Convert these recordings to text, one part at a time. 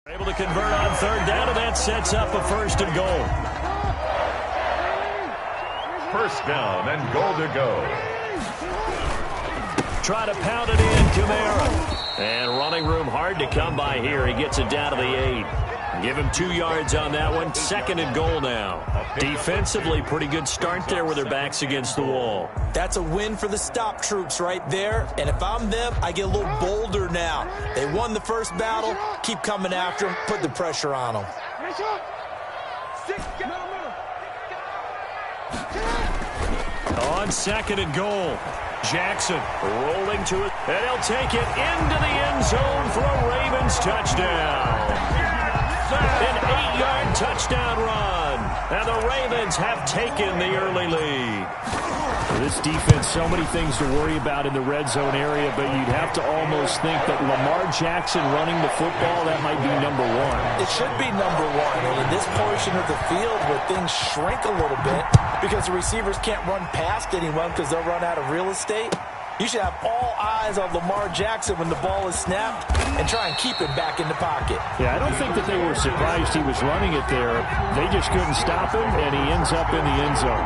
Able to convert on third down, and that sets up a first and goal. First down and goal to go. Try to pound it in, Kamara. And running room hard to come by here. He gets it down to the 8. Give him 2 yards on that one. Second and goal now. Defensively, pretty good start there with their backs against the wall. That's a win for the stop troops right there. And if I'm them, I get a little bolder now. They won the first battle. Keep coming after them. Put the pressure on them. On second and goal. Jackson rolling to it. And he'll take it into the end zone for a Ravens touchdown. An 8-yard touchdown run. And the Ravens have taken the early lead. For this defense, so many things to worry about in the red zone area, but you'd have to almost think that Lamar Jackson running the football, that might be number one. It should be number one. And in this portion of the field where things shrink a little bit because the receivers can't run past anyone because they'll run out of real estate, you should have all eyes on Lamar Jackson when the ball is snapped and try and keep it back in the pocket. Yeah, I don't think that they were surprised he was running it there. They just couldn't stop him, and he ends up in the end zone.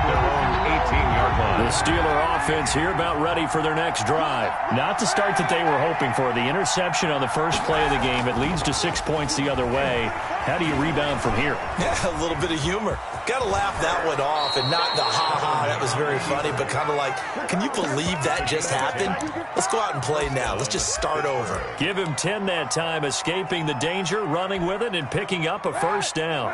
Their own 18-yard line. The Steeler offense here about ready for their next drive. Not the start that they were hoping for. The interception on the first play of the game. It leads to 6 points the other way. How do you rebound from here? Yeah, a little bit of humor. Got to laugh that one off and not the ha-ha, that was very funny, but kind of like, can you believe that just happened? Let's go out and play now. Let's just start over. Give him 10 that time, escaping the danger, running with it, and picking up a first down.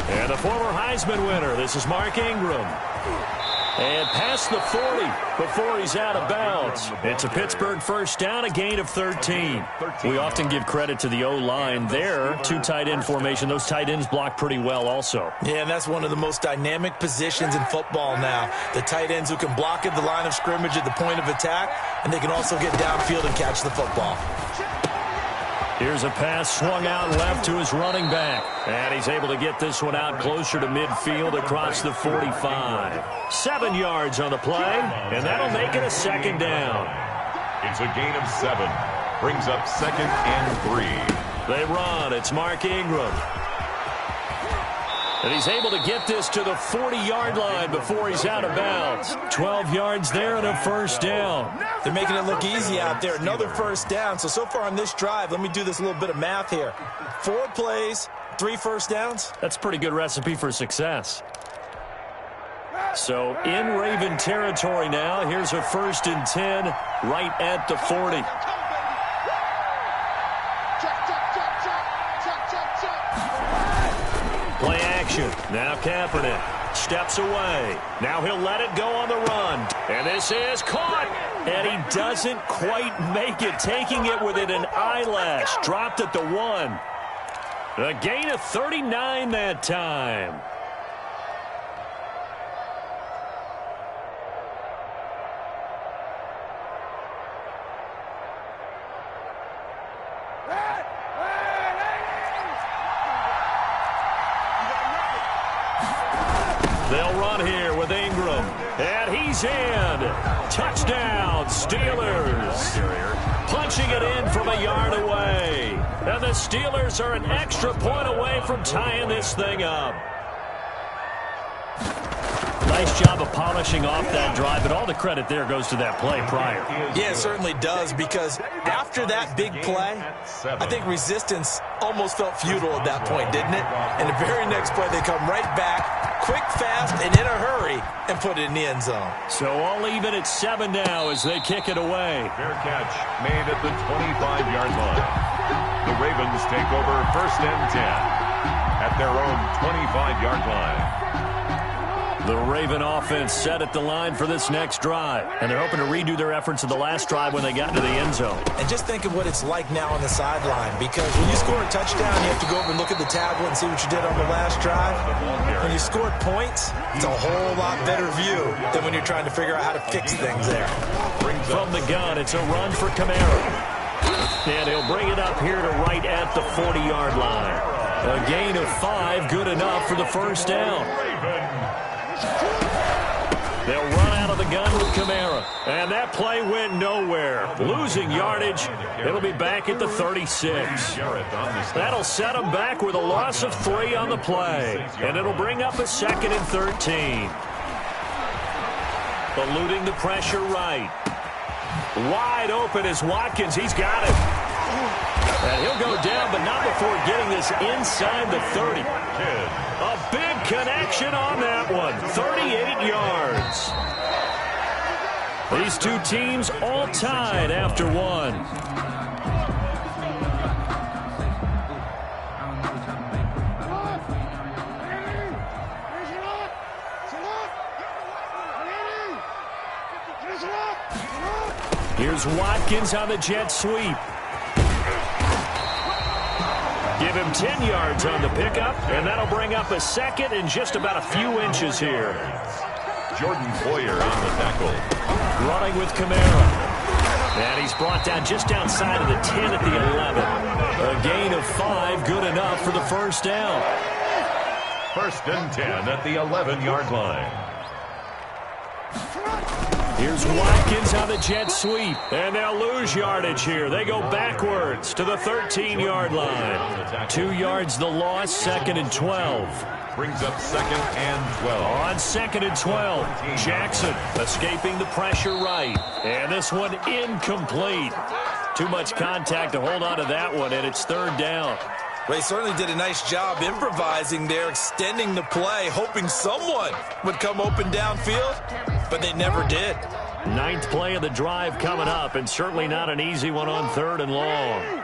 And the former Heisman winner, this is Mark Ingram. And past the 40 before he's out of bounds. It's a Pittsburgh first down, a gain of 13. We often give credit to the O-line there. 2 tight end formation. Those tight ends block pretty well also. Yeah, and that's one of the most dynamic positions in football now. The tight ends who can block at the line of scrimmage at the point of attack, and they can also get downfield and catch the football. Here's a pass swung out left to his running back. And he's able to get this one out closer to midfield across the 45. 7 yards on the play, and that'll make it a second down. It's a gain of 7. Brings up second and 3. They run. It's Mark Ingram. And he's able to get this to the 40-yard line before he's out of bounds. 12 yards there and a first down. They're making it look easy out there. Another first down. So far on this drive, let me do this little bit of math here. 4 plays, 3 first downs. That's a pretty good recipe for success. So in Raven territory now. Here's a first and 10 right at the 40. Play action. Now Kaepernick steps away. Now he'll let it go on the run. And this is caught. And he doesn't quite make it. Taking it within an eyelash. Dropped at the 1. A gain of 39 that time. They'll run here with Ingram. And he's in. Touchdown, Steelers. Punching it in from a yard away. And the Steelers are an extra point away from tying this thing up. Nice job of polishing off that drive, but all the credit there goes to that play prior. Yeah, it certainly does, because after that big play, I think resistance almost felt futile at that point, didn't it? And the very next play, they come right back, quick, fast, and in a hurry, and put it in the end zone. So all even at 7 now as they kick it away. Fair catch made at the 25-yard line. The Ravens take over first and 10 at their own 25-yard line. The Raven offense set at the line for this next drive. And they're hoping to redo their efforts of the last drive when they got into the end zone. And just think of what it's like now on the sideline, because when you score a touchdown, you have to go over and look at the tablet and see what you did on the last drive. When you scored points, it's a whole lot better view than when you're trying to figure out how to fix things there. From the gun, it's a run for Kamara. And he'll bring it up here to right at the 40-yard line. A gain of 5, good enough for the first down. They'll run out of the gun with Kamara. And that play went nowhere. Losing yardage. It'll be back at the 36. That'll set them back with a loss of 3 on the play. And it'll bring up a 2nd and 13. Eluding the pressure right. Wide open is Watkins. He's got it. And he'll go down, but not before getting this inside the 30. A big connection on that one. 38 yards. These two teams all tied after one. Here's Watkins on the jet sweep. Give him 10 yards on the pickup, and that'll bring up a 2nd and just about a few inches here. Jordan Poyer on the tackle. Running with Kamara. And he's brought down just outside of the 10 at the 11. A gain of 5, good enough for the first down. 1st and 10 at the 11-yard line. Here's Watkins on the jet sweep. And they'll lose yardage here. They go backwards to the 13-yard line. 2 yards the loss, 2nd and 12. Brings up 2nd and 12. On 2nd and 12, Jackson escaping the pressure right. And this one incomplete. Too much contact to hold on to that one, and it's 3rd down. Well, he certainly did a nice job improvising there, extending the play, hoping someone would come open downfield, but they never did. 9th play of the drive coming up, and certainly not an easy one on 3rd and long.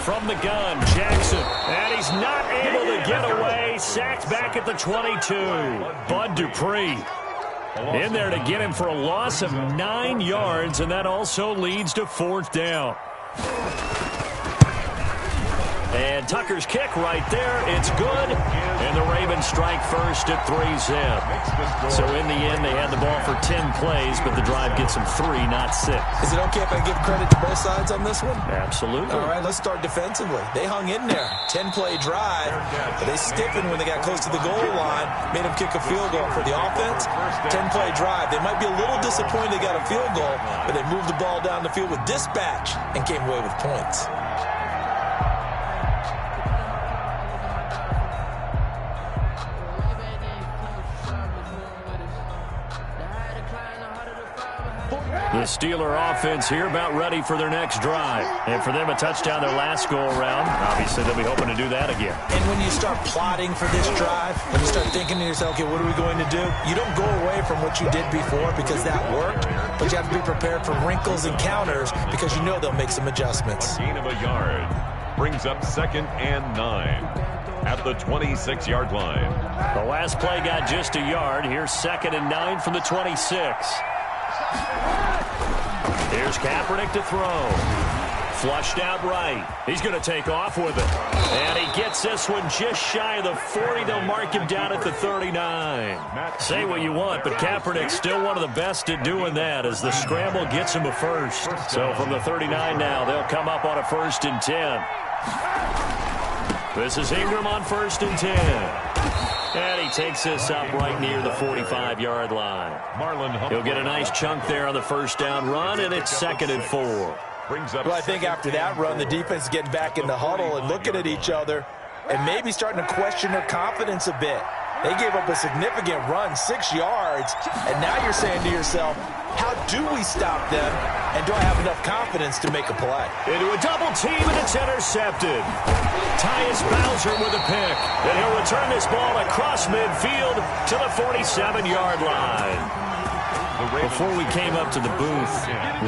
From the gun, Jackson, and he's not able to get away. Sacked back at the 22. Bud Dupree in there to get him for a loss of 9 yards, and that also leads to 4th down. And Tucker's kick right there. It's good. And the Ravens strike first at 3-zip. So in the end, they had the ball for 10 plays, but the drive gets them 3, not 6. Is it okay if I give credit to both sides on this one? Absolutely. All right, let's start defensively. They hung in there. 10-play drive. But they stiffened when they got close to the goal line. Made them kick a field goal. For the offense, 10-play drive. They might be a little disappointed they got a field goal, but they moved the ball down the field with dispatch and came away with points. The Steeler offense here about ready for their next drive. And for them, a touchdown their last go-around. Obviously, they'll be hoping to do that again. And when you start plotting for this drive, when you start thinking to yourself, okay, what are we going to do? You don't go away from what you did before because that worked, but you have to be prepared for wrinkles and counters because you know they'll make some adjustments. Gain of a yard. Brings up 2nd and 9 at the 26-yard line. The last play got just a yard. Here's 2nd and 9 from the 26. Here's Kaepernick to throw. Flushed out right. He's going to take off with it. And he gets this one just shy of the 40. They'll mark him down at the 39. Say what you want, but Kaepernick's still one of the best at doing that as the scramble gets him a first. So from the 39 now, they'll come up on a 1st and 10. This is Ingram on 1st and 10. And he takes this up right near the 45-yard line. He'll get a nice chunk there on the 1st down run, and it's 2nd and 4. Well, I think after that run, the defense is getting back in the huddle and looking at each other and maybe starting to question their confidence a bit. They gave up a significant run, 6 yards, and now you're saying to yourself, how do we stop them, and do I have enough confidence to make a play? Into a double team, and it's intercepted. Tyus Bowser with a pick, and he'll return this ball across midfield to the 47-yard line. Before we came up to the booth,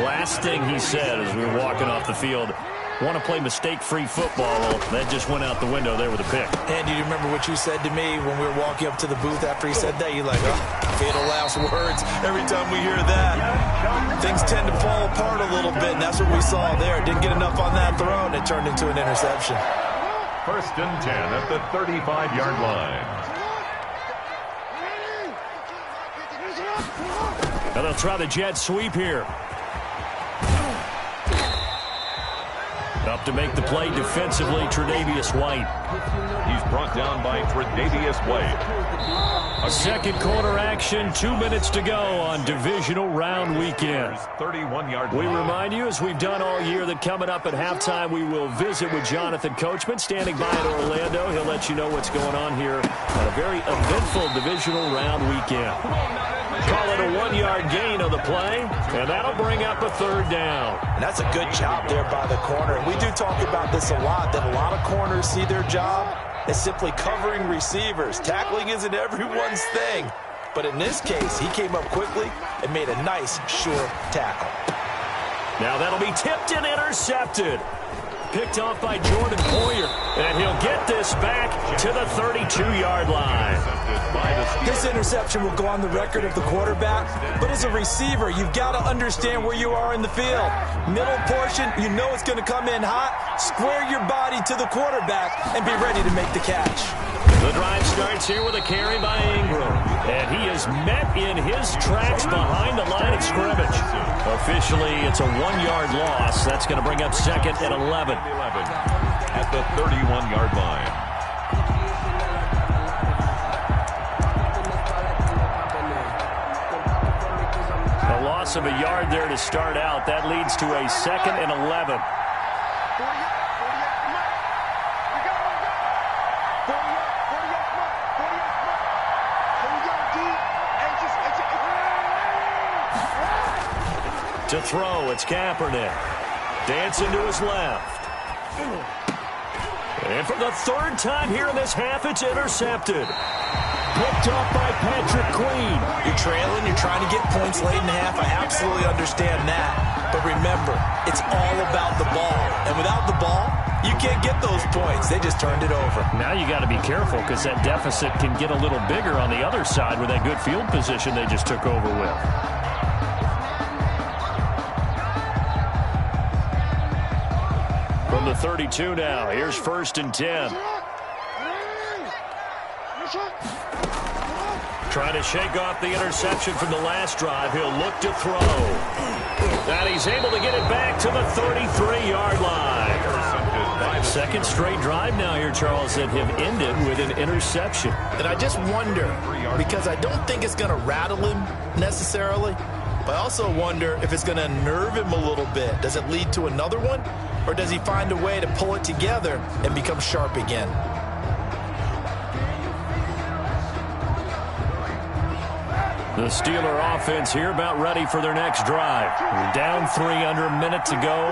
last thing he said as we were walking off the field, want to play mistake-free football. Well, that just went out the window there with a pick. And do you remember what you said to me when we were walking up to the booth after he said that? You're like, oh, fatal last words. Every time we hear that, things tend to fall apart a little bit, and that's what we saw there. Didn't get enough on that throw, and it turned into an interception. 1st and 10 at the 35-yard line. And they'll try the jet sweep here. Up to make the play defensively, Tre'Davious White. He's brought down by Tre'Davious White. A second quarter action, 2 minutes to go on divisional round weekend. 31-yard We line. remind you, as we've done all year, that coming up at halftime, we will visit with Jonathan Coachman, standing by in Orlando. He'll let you know what's going on here on a very eventful divisional round weekend. Call it a 1-yard gain on the play, and that'll bring up a third down. And that's a good job there by the corner. We do talk about this a lot, that a lot of corners see their job as simply covering receivers. Tackling isn't everyone's thing. But in this case, he came up quickly and made a nice, sure tackle. Now that'll be tipped and intercepted. Picked off by Jordan Poyer. And he'll get this back to the 32-yard line. This interception will go on the record of the quarterback, but as a receiver, you've got to understand where you are in the field. Middle portion, you know it's going to come in hot. Square your body to the quarterback and be ready to make the catch. The drive starts here with a carry by Ingram. And he is met in his tracks behind the line of scrimmage. Officially, it's a 1-yard loss. That's going to bring up second and 11. At the 31-yard line. A loss of a yard there to start out. That leads to a second and 11. To throw, it's Kaepernick. Dancing to his left. And for the third time here in this half, it's intercepted. Picked off by Patrick Queen. You're trailing, you're trying to get points late in the half. I absolutely understand that. But remember, it's all about the ball. And without the ball, you can't get those points. They just turned it over. Now you got to be careful because that deficit can get a little bigger on the other side with that good field position they just took over with. From the 32 now, here's first and 10. Trying to shake off the interception from the last drive. He'll look to throw. And he's able to get it back to the 33-yard line. Second straight drive now here, Charles, that have ended with an interception. And I just wonder, because I don't think it's going to rattle him necessarily, but I also wonder if it's going to nerve him a little bit. Does it lead to another one? Or does he find a way to pull it together and become sharp again? The Steeler offense here about ready for their next drive. Down 3 under a minute to go.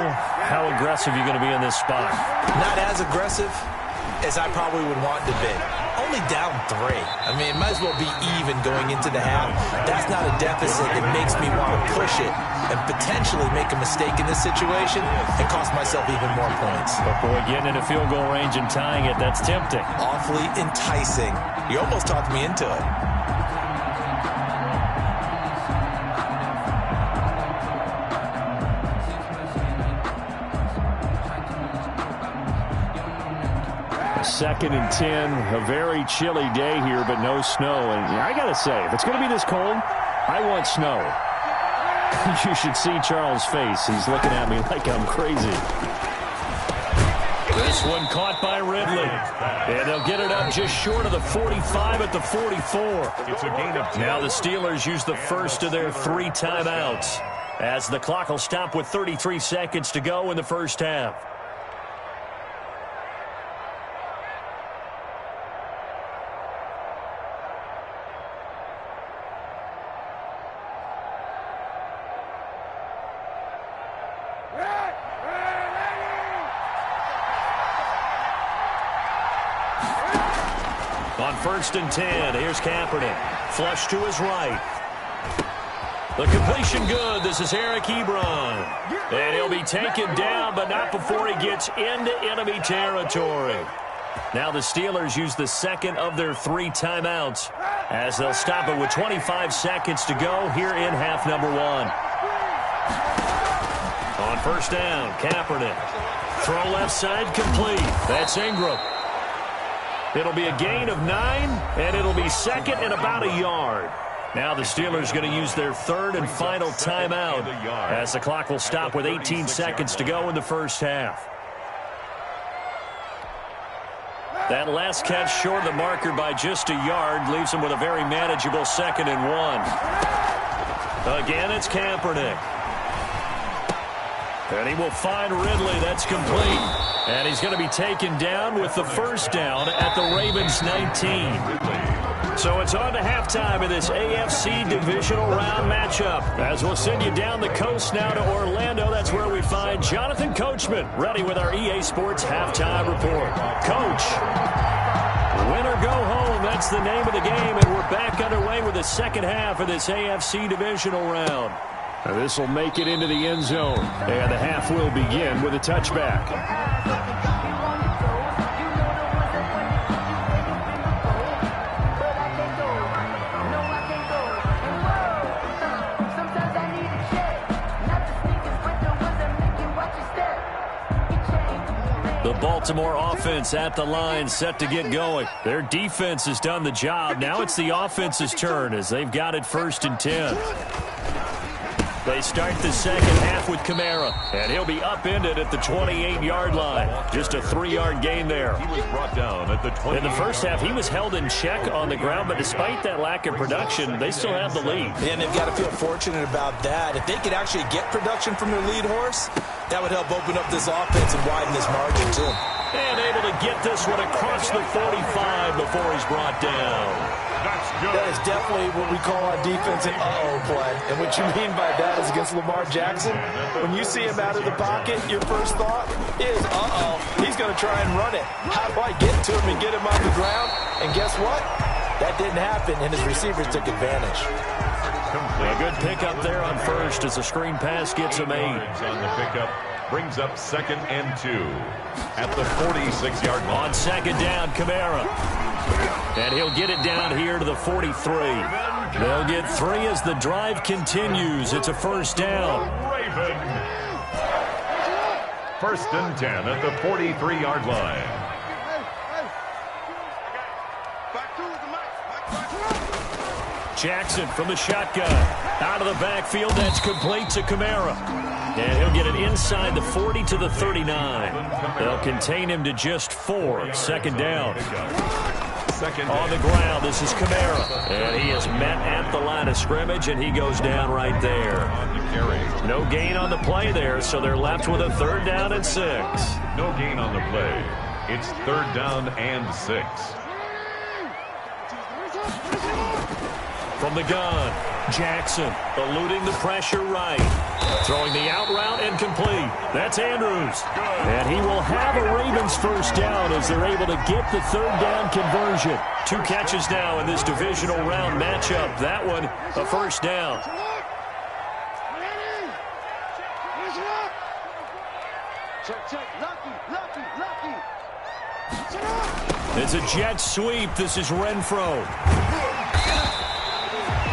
How aggressive are you going to be in this spot? Not as aggressive as I probably would want to be. Only down 3. I mean, it might as well be even going into the half. That's not a deficit that makes me want to push it and potentially make a mistake in this situation and cost myself even more points. But boy, getting in a field goal range and tying it, that's tempting. Awfully enticing. You almost talked me into it. Second and 10, a very chilly day here, but no snow. And I got to say, if it's going to be this cold, I want snow. You should see Charles' face. He's looking at me like I'm crazy. This one caught by Ridley. And they'll get it up just short of the 45 at the 44. It's a gain of 10. Now the Steelers use the first of their 3 timeouts as the clock will stop with 33 seconds to go in the first half. On first and 10, here's Kaepernick. Flush to his right. The completion good. This is Eric Ebron. And he'll be taken down, but not before he gets into enemy territory. Now the Steelers use the second of their 3 timeouts as they'll stop it with 25 seconds to go here in half number 1. On first down, Kaepernick. Throw left side complete. That's Ingram. It'll be a gain of 9, and it'll be second and about a yard. Now the Steelers going to use their third and final timeout as the clock will stop with 18 seconds to go in the first half. That last catch short of the marker by just a yard leaves him with a very manageable 2nd and 1. Again, it's Kaepernick. And he will find Ridley. That's complete. And he's going to be taken down with the first down at the Ravens 19. So it's on to halftime of this AFC divisional round matchup. As we'll send you down the coast now to Orlando, that's where we find Jonathan Coachman, ready with our EA Sports halftime report. Coach, win or go home, that's the name of the game, and we're back underway with the second half of this AFC divisional round. This will make it into the end zone, and the half will begin with a touchback. The Baltimore offense at the line, set to get going. Their defense has done the job. Now it's the offense's turn as they've got it 1st and 10. They start the second half with Kamara, and he'll be upended at the 28-yard line. Just a 3-yard gain there. He was brought down at the 20. In the first half, he was held in check on the ground, but despite that lack of production, they still have the lead. And they've got to feel fortunate about that. If they could actually get production from their lead horse, that would help open up this offense and widen this margin, too. And able to get this one across the 45 before he's brought down. That's good. That is definitely what we call on defense an uh-oh play. And what you mean by that is against Lamar Jackson, when you see him out of the pocket, your first thought is, uh-oh, he's going to try and run it. How do I get to him and get him on the ground? And guess what? That didn't happen, and his receivers took advantage. A good pickup there on first as the screen pass gets him 8. On the pickup, brings up 2nd and 2 at the 46-yard line. On second down, Kamara. And he'll get it down here to the 43. They'll get 3 as the drive continues. It's a 1st down. Raven. 1st and 10 at the 43-yard line. Jackson from the shotgun. Out of the backfield, that's complete to Kamara. And he'll get it inside the 40 to the 39. They'll contain him to just 4. 2nd down. On the ground, this is Kamara. And he is met at the line of scrimmage, and he goes down right there. No gain on the play there, so they're left with a 3rd down and 6. No gain on the play. It's 3rd down and 6. From the gun, Jackson eluding the pressure right. Throwing the out route and complete. That's Andrews. And he will have a Ravens 1st down as they're able to get the 3rd down conversion. 2 catches now in this divisional round matchup. That one, a 1st down. It's a jet sweep. This is Renfro.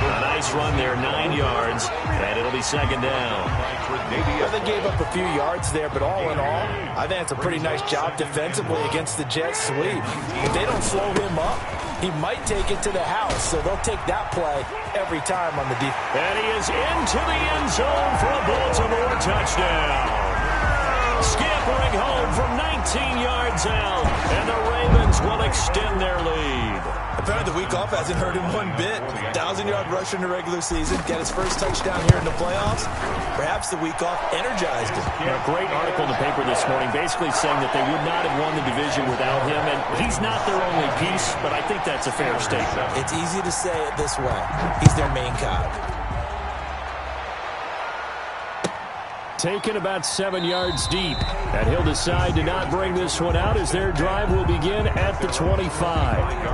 A nice run there, 9 yards, and it'll be 2nd down. Well, they gave up a few yards there, but all in all, I think it's a pretty nice job defensively against the jet sweep. If they don't slow him up, he might take it to the house, so they'll take that play every time on the defense. And he is into the end zone for a Baltimore touchdown. Scampering home from 19 yards out, and the Ravens will extend their lead. Apparently the week off hasn't hurt him one bit. 1,000-yard rusher in the regular season, get his first touchdown here in the playoffs. Perhaps the week off energized him. A great article in the paper this morning basically saying that they would not have won the division without him, and he's not their only piece, but I think that's a fair statement. It's easy to say it this way. He's their main cog. Taken about 7 yards deep, and he'll decide to not bring this one out as their drive will begin at the 25.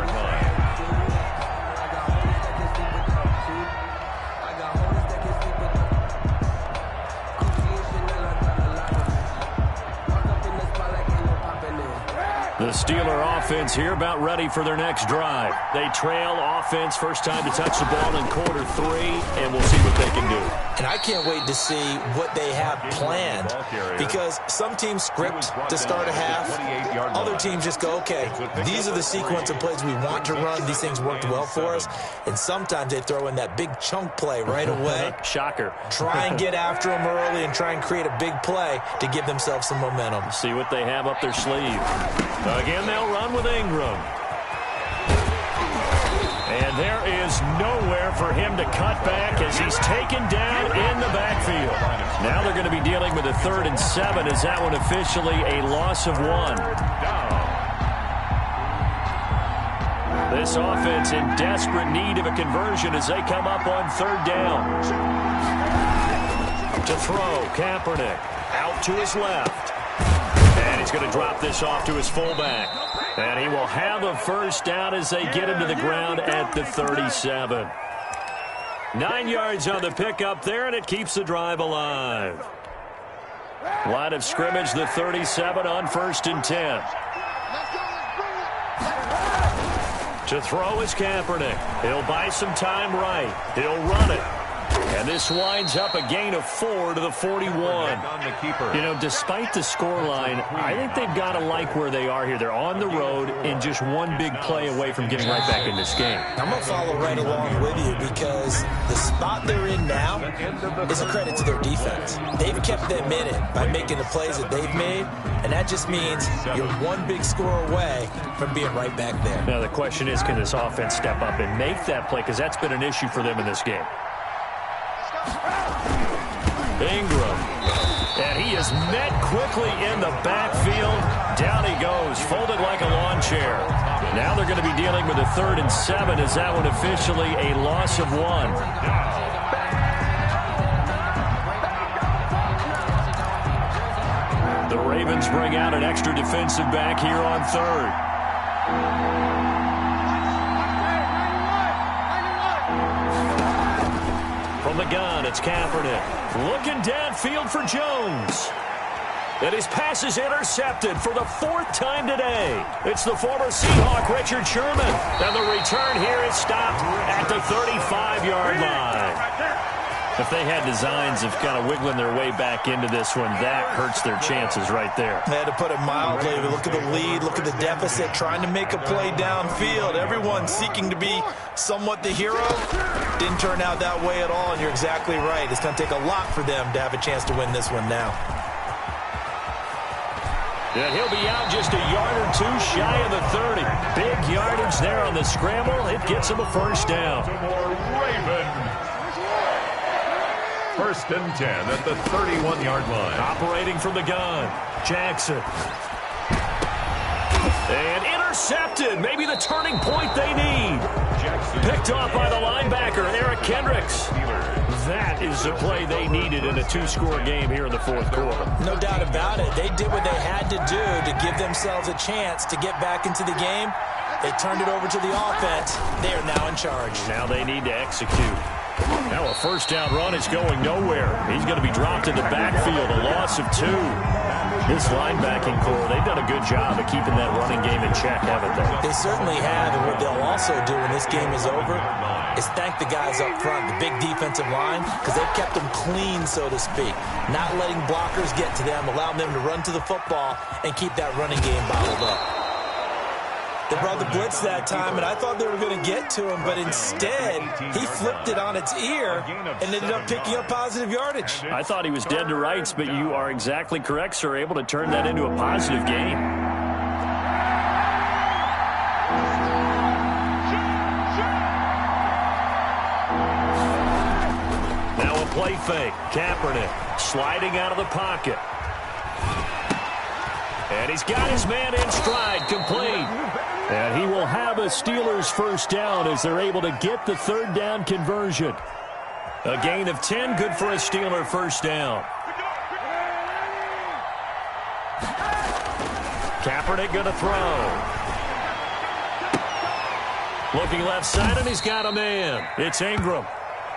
The Steeler offense here about ready for their next drive. They trail offense, first time to touch the ball in quarter 3, and we'll see what they can do. And I can't wait to see what they have planned, because some teams script to start a half. Other teams just go, okay, these are the sequence of plays we want to run. These things worked well for us. And sometimes they throw in that big chunk play right away. Shocker. Try and get after them early and try and create a big play to give themselves some momentum. See what they have up their sleeve. Again, they'll run with Ingram. And there is nowhere for him to cut back as he's taken down in the backfield. Now they're going to be dealing with a 3rd and 7. Is that one officially a loss of 1? This offense in desperate need of a conversion as they come up on 3rd down. To throw, Kaepernick out to his left. And he's going to drop this off to his fullback. And he will have a 1st down as they get him to the ground at the 37. 9 yards on the pickup there, and it keeps the drive alive. Line of scrimmage, the 37 on 1st and 10. To throw is Kaepernick. He'll buy some time right. He'll run it. And this winds up a gain of 4 to the 41. You know, despite the scoreline, I think they've got to like where they are here. They're on the road and just one big play away from getting right back in this game. I'm going to follow right along with you because the spot they're in now is a credit to their defense. They've kept them in it by making the plays that they've made, and that just means you're one big score away from being right back there. Now the question is, can this offense step up and make that play? Because that's been an issue for them in this game. Ingram. And he is met quickly in the backfield. Down he goes, folded like a lawn chair. Now they're going to be dealing with a 3rd and 7. Is that one officially a loss of 1? The Ravens bring out an extra defensive back here on 3rd. From the gun, it's Kaepernick. Looking downfield for Jones. And his pass is intercepted for the 4th time today. It's the former Seahawk, Richard Sherman. And the return here is stopped at the 35-yard line. If they had designs of kind of wiggling their way back into this one, that hurts their chances right there. They had to put it mildly. Look at the lead. Look at the deficit. Trying to make a play downfield. Everyone seeking to be somewhat the hero. Didn't turn out that way at all, and you're exactly right. It's going to take a lot for them to have a chance to win this one now. And he'll be out just a yard or 2 shy of the 30. Big yardage there on the scramble. It gets him a 1st down. First and 10 at the 31-yard line. Operating from the gun, Jackson. And intercepted. Maybe the turning point they need. Picked off by the linebacker, Eric Kendricks. That is the play they needed in a 2-score game here in the 4th quarter. No doubt about it. They did what they had to do to give themselves a chance to get back into the game. They turned it over to the offense. They are now in charge. Now they need to execute. Now a 1st down run is going nowhere. He's going to be dropped in the backfield, a loss of 2. This linebacking core, they've done a good job of keeping that running game in check, haven't they? They certainly have, and what they'll also do when this game is over is thank the guys up front, the big defensive line, because they've kept them clean, so to speak. Not letting blockers get to them, allowing them to run to the football and keep that running game bottled up. They brought the blitz that time, and I thought they were going to get to him, but instead, he flipped it on its ear and ended up picking up positive yardage. I thought he was dead to rights, but you are exactly correct, sir. Able to turn that into a positive game. Now a play fake. Kaepernick sliding out of the pocket. And he's got his man in stride, complete. And he will have a Steelers 1st down as they're able to get the 3rd down conversion. A gain of 10, good for a Steeler 1st down. Kaepernick going to throw. Looking left side, and he's got a man. It's Ingram.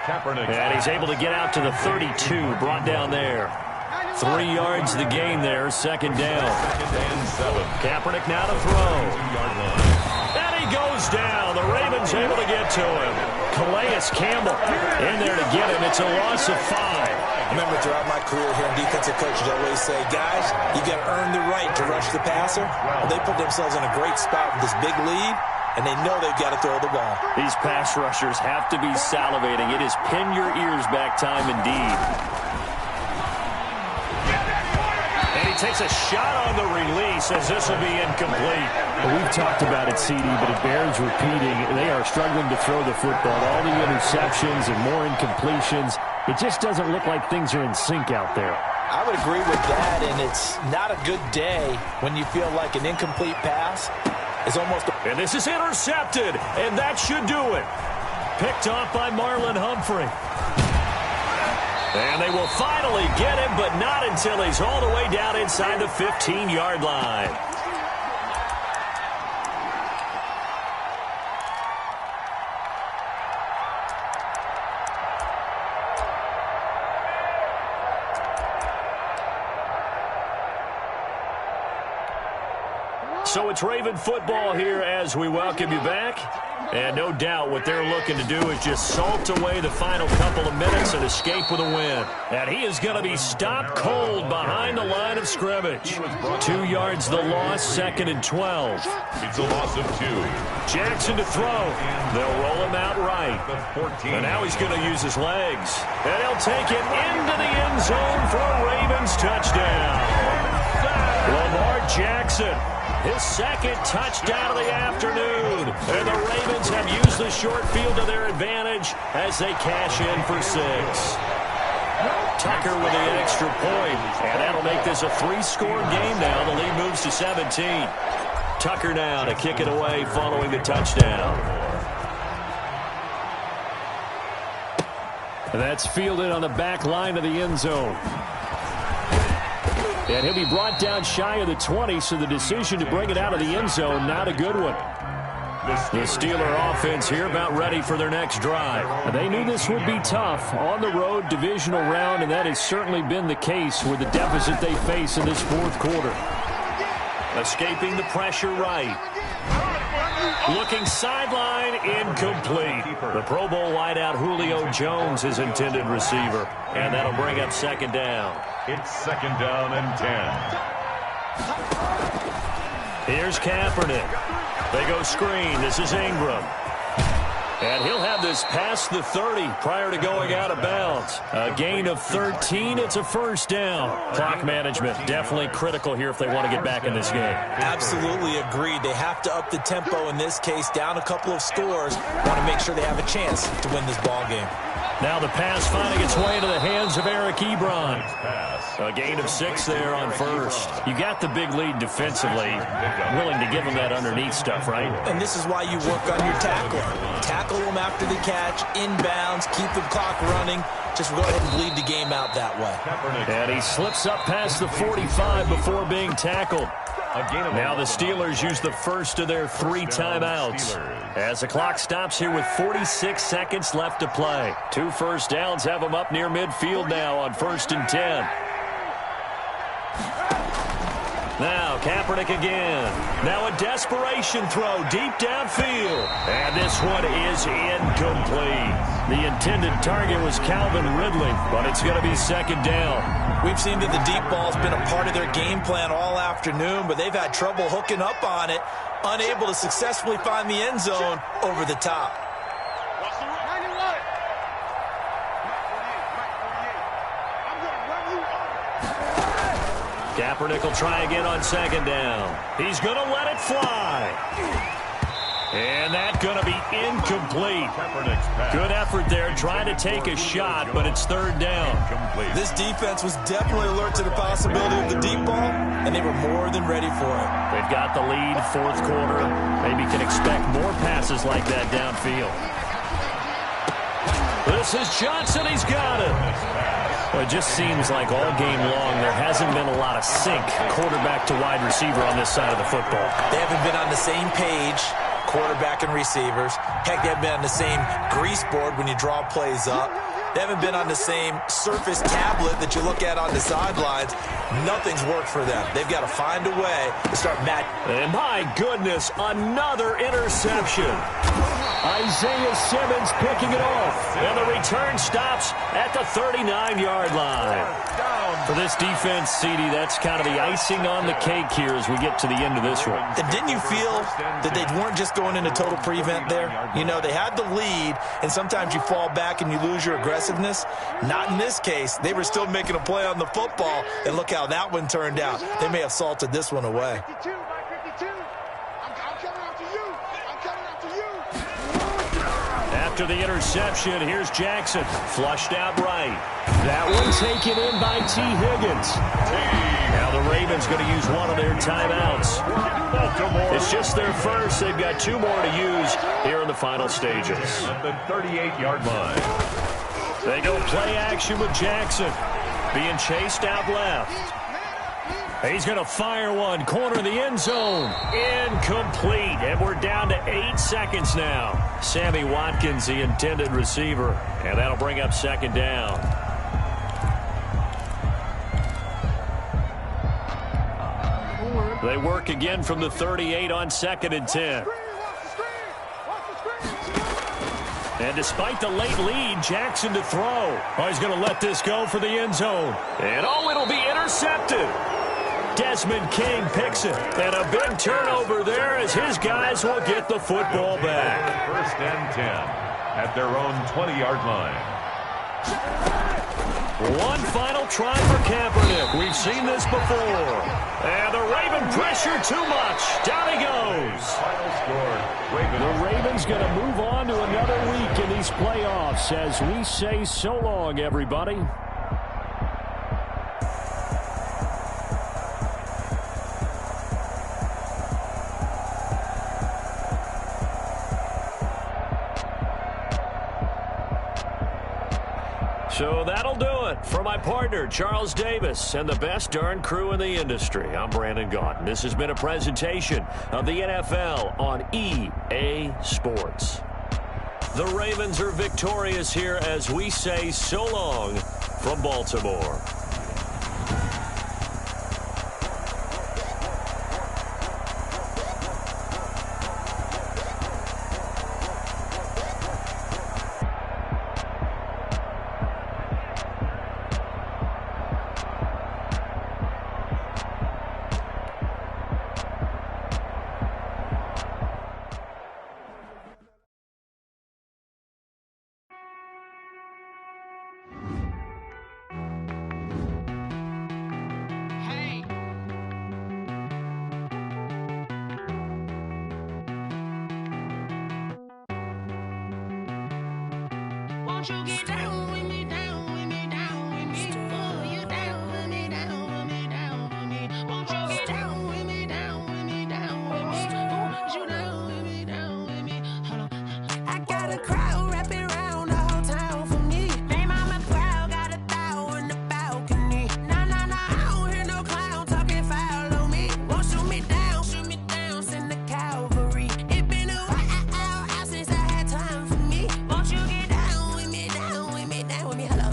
Kaepernick. And he's able to get out to the 32, brought down there. 3 yards the gain there, 2nd down. 2nd and 7. Kaepernick now to throw. And he goes down. The Ravens able to get to him. Calais Campbell in there to get him. It's a loss of 5. I remember throughout my career here in defensive coaches, I always say, guys, you got to earn the right to rush the passer. Well, they put themselves in a great spot with this big lead, and they know they've got to throw the ball. These pass rushers have to be salivating. It is pin your ears back time indeed. takes a shot on the release as this will be incomplete. Well, we've talked about it, CD, but it bears repeating. They are struggling to throw the football. All the interceptions and more incompletions. It just doesn't look like things are in sync out there. I would agree with that, and it's not a good day when you feel like an incomplete pass is almost... And this is intercepted, and that should do it. Picked off by Marlon Humphrey. And they will finally get him, but not until he's all the way down inside the 15-yard line. So it's Raven football here as we welcome you back. And no doubt what they're looking to do is just salt away the final couple of minutes and escape with a win. And he is going to be stopped cold behind the line of scrimmage. 2 yards the loss, 2nd and 12. It's a loss of 2. Jackson to throw. They'll roll him out right. And now he's going to use his legs. And he'll take it into the end zone for a Ravens touchdown. Lamar Jackson. His second touchdown of the afternoon. And the Ravens have used the short field to their advantage as they cash in for 6. Tucker with the extra point. And that'll make this a 3-score game now. The lead moves to 17. Tucker now to kick it away following the touchdown. That's fielded on the back line of the end zone. And he'll be brought down shy of the 20, so the decision to bring it out of the end zone, not a good one. The Steeler offense here about ready for their next drive. They knew this would be tough on the road, divisional round, and that has certainly been the case with the deficit they face in this fourth quarter. Escaping the pressure right. Looking sideline, incomplete. The Pro Bowl wideout Julio Jones, his intended receiver. And that'll bring up 2nd down. It's 2nd down and 10. Here's Kaepernick. They go screen. This is Ingram. And he'll have this past the 30 prior to going out of bounds. A gain of 13. It's a 1st down. Clock management definitely critical here if they want to get back in this game. Absolutely agreed. They have to up the tempo in this case, down a couple of scores. Want to make sure they have a chance to win this ball game. Now the pass finding its way into the hands of Eric Ebron. A gain of 6 there on 1st. You got the big lead defensively. Willing to give them that underneath stuff, right? And this is why you work on your tackling. Tackle them after the catch, inbounds, keep the clock running. Just go ahead and bleed the game out that way. And he slips up past the 45 before being tackled. Now the Steelers use the first of their 3 timeouts as the clock stops here with 46 seconds left to play. 2 first downs have them up near midfield now on 1st and 10. Now Kaepernick again. Now a desperation throw deep downfield. And this one is incomplete. The intended target was Calvin Ridley, but it's going to be 2nd down. We've seen that the deep ball's been a part of their game plan all afternoon, but they've had trouble hooking up on it, unable to successfully find the end zone over the top. Kaepernick will try again on 2nd down. He's going to let it fly. And that's going to be incomplete. Good effort there trying to take a shot, but it's 3rd down. This defense was definitely alert to the possibility of the deep ball, and they were more than ready for it. They've got the lead, 4th quarter. Maybe can expect more passes like that downfield. This is Johnson. He's got it. Well, it just seems like all game long there hasn't been a lot of sync quarterback to wide receiver on this side of the football. They haven't been on the same page, quarterback and receivers. Heck, they haven't been on the same grease board when you draw plays up. They haven't been on the same Surface tablet that you look at on the sidelines. Nothing's worked for them. They've got to find a way to start matching. And my goodness, another interception. Isaiah Simmons picking it off. And the return stops at the 39-yard line. For this defense, CD, that's kind of the icing on the cake here as we get to the end of this one. And didn't you feel that they weren't just going into total prevent there? You know, they had the lead, and sometimes you fall back and you lose your aggressiveness. Not in this case. They were still making a play on the football, and look how that one turned out. They may have salted this one away. After the interception, here's Jackson. Flushed out right. That one taken in by T. Higgins. Now the Ravens going to use one of their timeouts. It's just their first. They've got two more to use here in the final stages. At the 38-yard line. They go play action with Jackson. Being chased out left. He's going to fire one. Corner of the end zone. Incomplete. And we're down to 8 seconds now. Sammy Watkins, the intended receiver. And that'll bring up second down. They work again from the 38 on 2nd and 10. And despite the late lead, Jackson to throw. Oh, he's going to let this go for the end zone. And it'll be intercepted. Desmond King picks it. And a big turnover there as his guys will get the football back. 1st and 10 at their own 20-yard line. One final try for Kaepernick. We've seen this before. And the Raven pressure too much. Down he goes. Final score, The Ravens going to move on to another week in these playoffs as we say so long, everybody. So that'll do it for my partner, Charles Davis, and the best darn crew in the industry. I'm Brandon Gaudin. This has been a presentation of the NFL on EA Sports. The Ravens are victorious here as we say so long from Baltimore. Won't you get down with me, down with me, down with me? Oh, you down with me, down with me, down with me. Won't you get down with me, down with me, down with me? Oh, you down with me, down with me? Hold on. I got a crowd wrapping around the whole town for me. They mama crowd got 1,000 in the balcony. Nah, nah, nah, I don't hear no clown talking foul on me. Won't shoot me down, send the cavalry. It been a while since I had time for me. Won't you get down with me, down with me, down with me? Hello.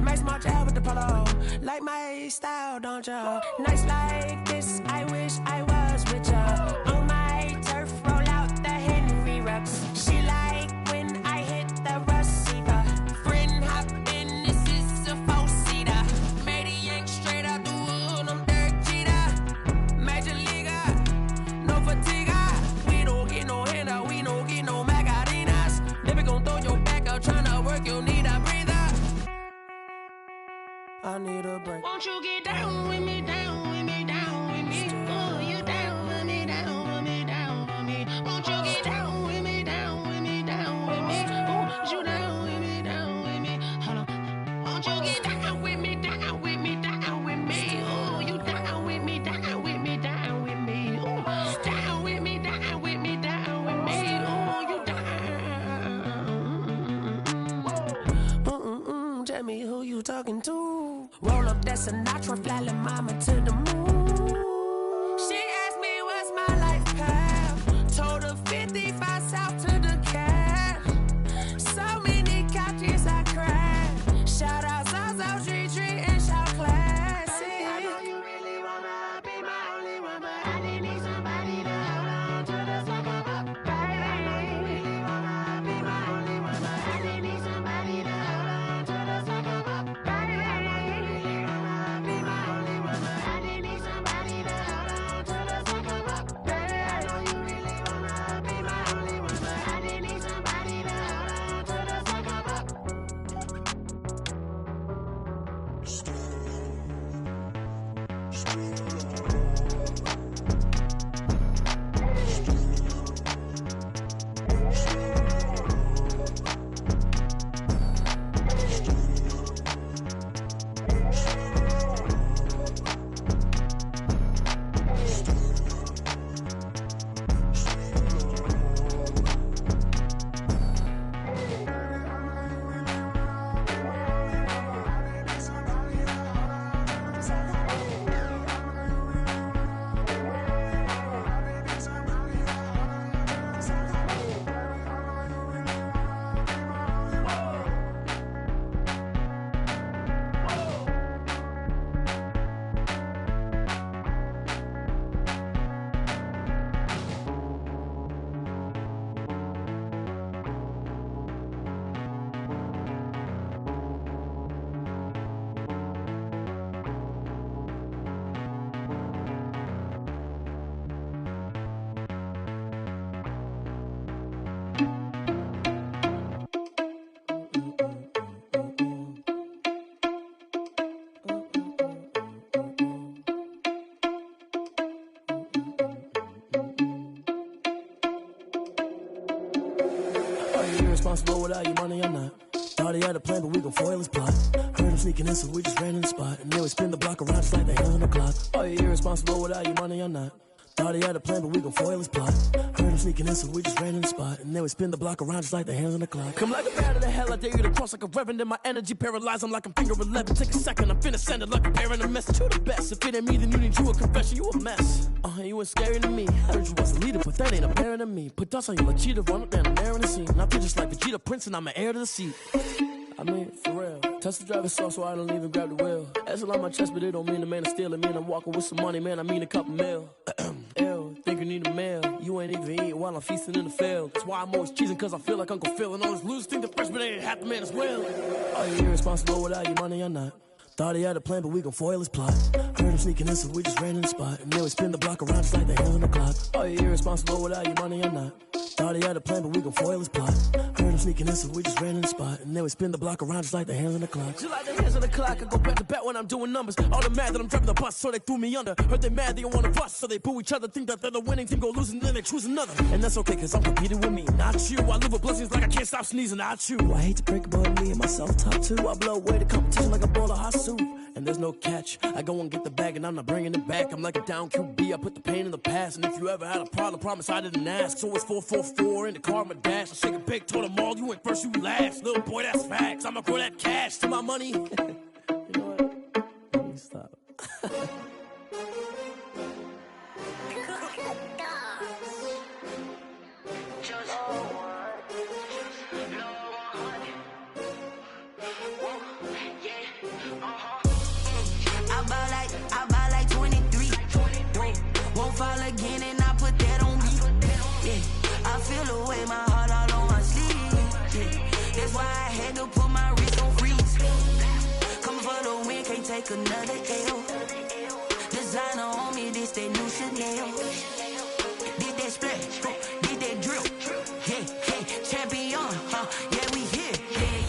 Max March out with the polo. Like my style, don't ya? Nights like this, I wish I was with ya. On my turf, roll out the Henry Rux. She like when I hit the receiver. Friend hop in, this is a 4-seater. Made a yank straight out the wood, I'm Derek Jeter. Major leaguer, no fatigue. We don't get no handout, we don't get no Macarinas. Never gon' throw your back out, tryna work, you need a breather. I need a break. Won't you get down with me, down with me, down with me? Oh, you down with me, down with me, down with me? Won't you get down with me, down with me, down with me? Oh, you down with me, down with me? Hold on. Won't you get down with me, down with me, down with me? Oh, you down with me, down with me, down with me? Oh, down with me, down with me, down with me? Oh, you down? Tell me who you talking to. Roll up that Sinatra, fly la mama to the moon. She asked me what's my life path. Told her 55 south to the cash. So many couches I crashed. Shout out Zazo, Tree, and shout classy. I know you really wanna be my only one, but I didn't need somebody to hold on to the fuck up, baby. I know you really wanna irresponsible without your money or not. Thought he had a plan, but we gon' foil his plot. Heard him sneaking in, so we just ran in the spot. And then we spin the block around just like the hands on the clock. Are you irresponsible without your money or not? Thought he had a plan, but we gon' foil his plot. Heard him sneaking in, so we just ran in the spot. And then we spin the block around just like the hands on the clock. Come like a bat of the hell, I dare you to cross like a reverend. And my energy paralyzed, I'm like I'm finger 11. Take a second, I'm finna send it like a parent a message. You the best, if it ain't me, then you need you a confession. You a mess, you ain't scary to me. I heard you was a leader, but that ain't apparent to me. Put dust on you like cheetah, run up down the air in the scene. I feel just like Vegeta Prince, and I'm an heir to the seat. I mean, for real. Touch the driver's soft, so I don't even grab the wheel. That's on my chest, but it don't mean the man is stealing. Mean I'm walking with some money, man, I mean a couple mil. Ew, think you need a meal. You ain't even eating while I'm feasting in the field. That's why I'm always cheesing, cause I feel like Uncle Phil. And all this losers think the freshman ain't half the man as well. Are you irresponsible without your money or not? Thought he had a plan, but we gon' foil his plot. Heard him sneaking in, so we just ran in the spot. And then we spin the block around just like the hands on the clock. Are you irresponsible without your money or not? Thought he had a plan, but we gon' foil his plot. Heard him sneaking in, so we just ran in the spot. And then we spin the block around just like the hands on the clock. Just like the hands on the clock, I go back to back when I'm doing numbers. All the mad that I'm driving the bus, so they threw me under. Heard they mad, they don't wanna bust, so they boo each other. Think that they're the winning team, go losing, then they choose another. And that's okay, cause I'm competing with me, not you. I live with blessings like I can't stop sneezing, not you. I hate to break it, but me and myself top two. I blow away the competition like a bowl of hot soup. And there's no catch. I go and get the bag and I'm not bringing it back. I'm like a down QB, I put the pain in the past. And if you ever had a problem, promise I didn't ask. So it's 444 in the car, my dash. I shake a big, told them all, you went first, you last. Little boy, that's facts. I'ma grow that cash to my money. You know what? Let me stop. I buy like 23. Won't fall again and I put that on me. Yeah, I feel away my heart all on my sleeve. Yeah, that's why I had to put my wrist on freeze. Coming for the win, can't take another L. Designer on me, this that new Chanel. Did that splash, did that drill. Yeah, champion, yeah, we here.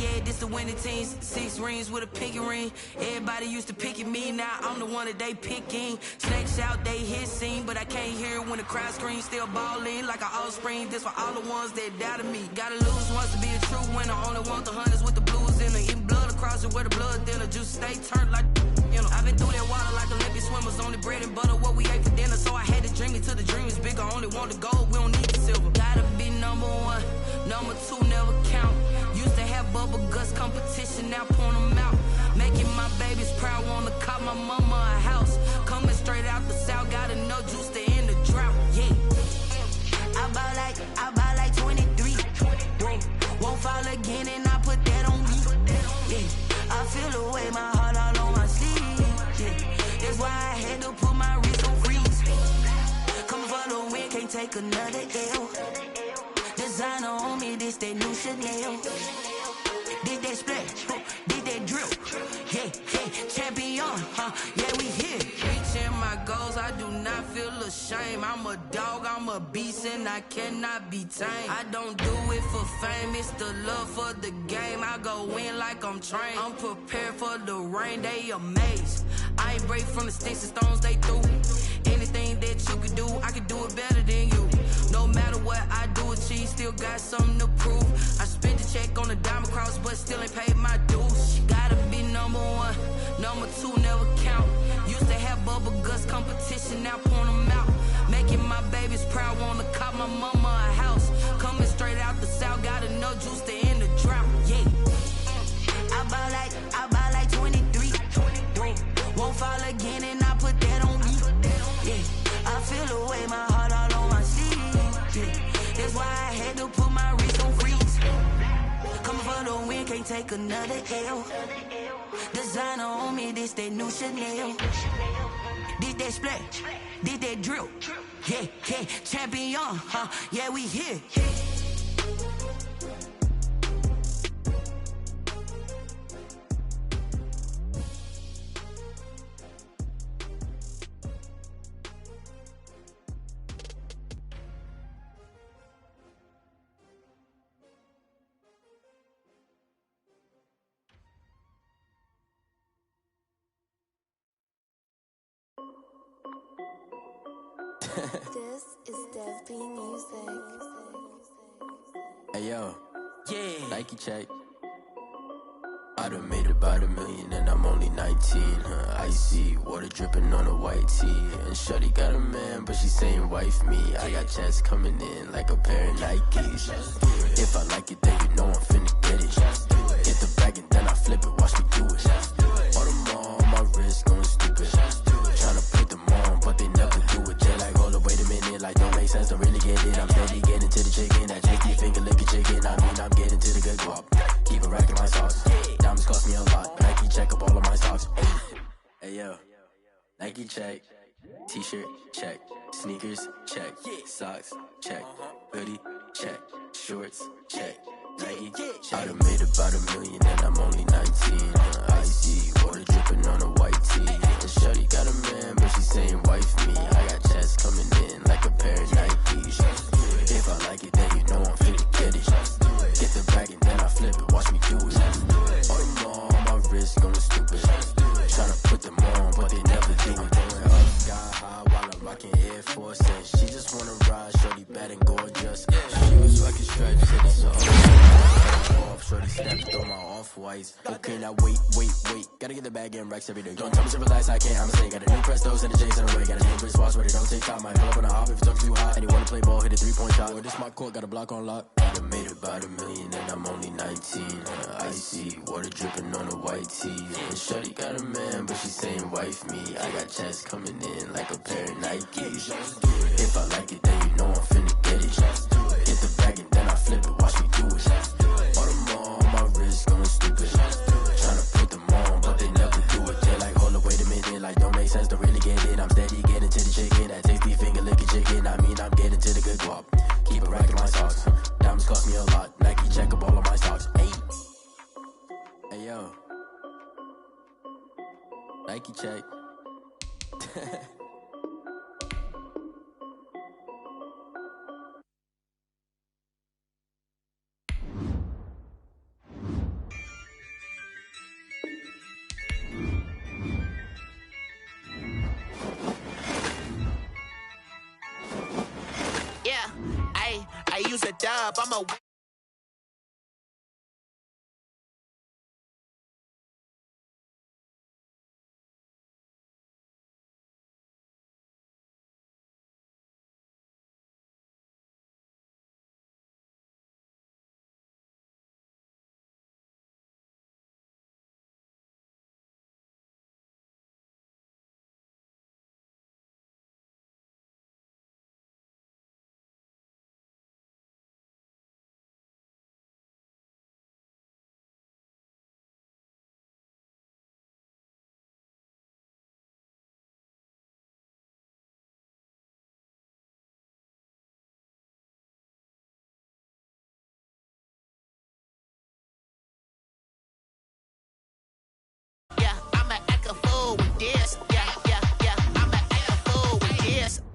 Yeah, this the winning teams. 6 rings with a pinky ring. Everybody used to pick at me, now I'm the one that they picking. Snakes out, they hit scene, but I can't hear it when the crowd screams. Still ballin' like an offspring. This for all the ones that doubted me. Gotta lose once to be a true winner. Only want the hunters with the blues in it. Eating blood across it where the blood thinner. Juice stay turned like, you know. I've been through that water like Olympic swimmers. Only bread and butter, what we ate for dinner. So I had to dream it till the dream is bigger. Only want the gold, we don't need the silver. Gotta be number 1, number 2 never count. Used to have bubble guts competition, now point them out. Making my babies proud, wanna cop my mama a house. Coming straight out the south, got enough juice to end the drought. Yeah, I buy like 23. Won't fall again and I put that on me. Yeah, I feel away my heart all on my sleeve. Yeah, that's why I had to put my wrist on freeze. Coming for the win, can't take another L. Designer on me, this that new Chanel. Did that splash, did that drill. Yeah, champion, yeah, we here. Reaching my goals, I do not feel ashamed. I'm a dog, I'm a beast, and I cannot be tamed. I don't do it for fame, it's the love for the game. I go in like I'm trained. I'm prepared for the rain, they amazed. I ain't break from the sticks and stones they threw. Anything that you could do, I could do it better than you. No matter what I do, achieve, still got something to prove. I spent the check on the diamond cross, but still ain't paid my dues. Gotta be number 1, number 2 never count. Used to have bubble guts competition, now point them out. Making my babies proud, wanna cop my mama a house. Coming straight out the south, got enough juice to end the drought. Yeah, I buy like 23. Won't fall again and I put that on me. Yeah, I feel away my heart all on my sleeve. Yeah, that's why I had to put my wrist on freeze. Coming for the win, can't take another L. Designer on me, this that new Chanel. Did that splash, did that drill. Yeah, champion, yeah, we here. This is KidJellybean music. Hey yo, Nike check. I done made about $1 million and I'm only 19. Icy water dripping on a white tee. And shorty got a man, but she saying wife me. I got checks coming in like a pair of Nikes. If I like it, then you know I'm finna get it. Get the bag and then I flip it, watch me do it. All them on my wrist going stupid. Tryna put them on, but they never do it. They're like, hold up, wait a minute, like don't make sense, don't really get it. I'm steady getting to the chicken, that chicky finger licking chicken. I mean, I'm getting to the good guap. Keep it racking my socks. Diamonds cost me a lot. Nike check up all of my socks. Hey yo, Nike check. T-shirt check. Sneakers check. Socks check. Hoodie check. Shorts check. Nike check. I done made about $1 million and I'm only 19. Icy water dripping on a white tee. And shorty got a man, but she saying wife me. I got checks coming in like a pair of Nikes. If I like it, then you know I'm finna get it. Get the bag and then I flip it, watch me do it. All them on my wrist going stupid. Tryna put them on, but they never do it. Going up sky high while I'm rocking Air Force. And she just wanna ride, shorty bad and gorgeous. She was fucking stretched to the soul. Shorty stepped on my off-whites. Okay, now wait. Gotta get the bag and racks every day. Don't tell me to relax, I can't, I'ma say. Got a new Prestos and a J's in the way. Got a new wristwatch, but it don't take time. I pull up on a hop if it talks too hot. And you wanna play ball, hit a 3-point shot. Well, this my court, got a block on lock. I done made about $1 million and I'm only 19. Icy water dripping on a white tee. And shorty got a man, but she saying wife me. I got checks coming in like a pair of Nikes. If I like it, then you know I'm finna get it. Get the bag and then I flip it, watch me do it. All them on my wrist going stupid. Tryna put them on, but they never do it. They're like, hold up, wait a minute, like don't make sense, don't really get it. I'm steady getting to the chicken, that tasty finger licking chicken. I mean, I'm getting to the good guap. Keep it racking my socks. Diamonds cost me a lot. Nike check up all of my socks. Hey yo, Nike check. I use a dub, I'm a...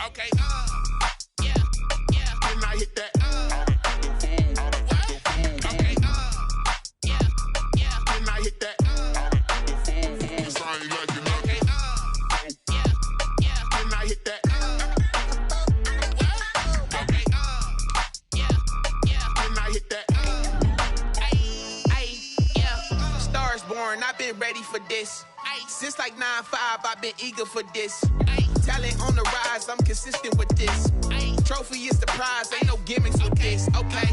Okay. Yeah. Then I hit that. Okay. Yeah. Then I hit that. Okay. Yeah. Then I hit that. Okay. Yeah. Then I hit that. Yeah. Stars born, I've been ready for this. Since like 9-5, I've been eager for this. Talent on the rise, I'm consistent with this. Trophy is the prize, ain't no gimmicks with this. Okay,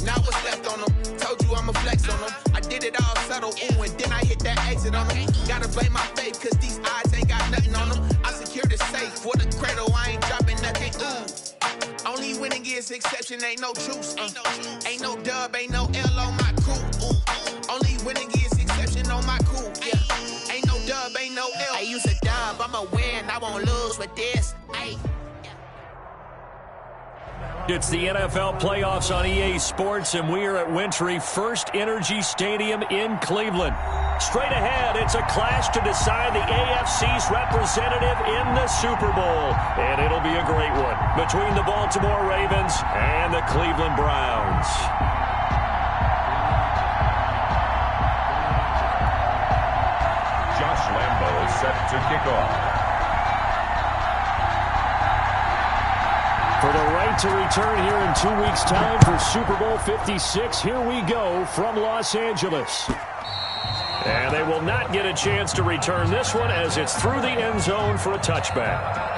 now what's left on them? Told you I'ma flex on them. I did it all subtle, ooh, and then I hit that exit on them. Gotta blame my faith, cause these eyes ain't got nothing on them. I secured the safe for the cradle, I ain't dropping nothing, ooh. Only winning is exception, ain't no truce. Ain't no dub, ain't no L on my crew. Only winning is exception on my crew, yeah. Ain't no dub, ain't no L. I use a dub, I'ma win, I won't lose with this. Ay. It's the NFL playoffs on EA Sports, and we are at Wintry First Energy Stadium in Cleveland. Straight ahead, it's a clash to decide the AFC's representative in the Super Bowl, and it'll be a great one between the Baltimore Ravens and the Cleveland Browns. Josh Lambo is set to kick off. For the right to return here in 2 weeks' time for Super Bowl 56, here we go from Los Angeles. And they will not get a chance to return this one as it's through the end zone for a touchback.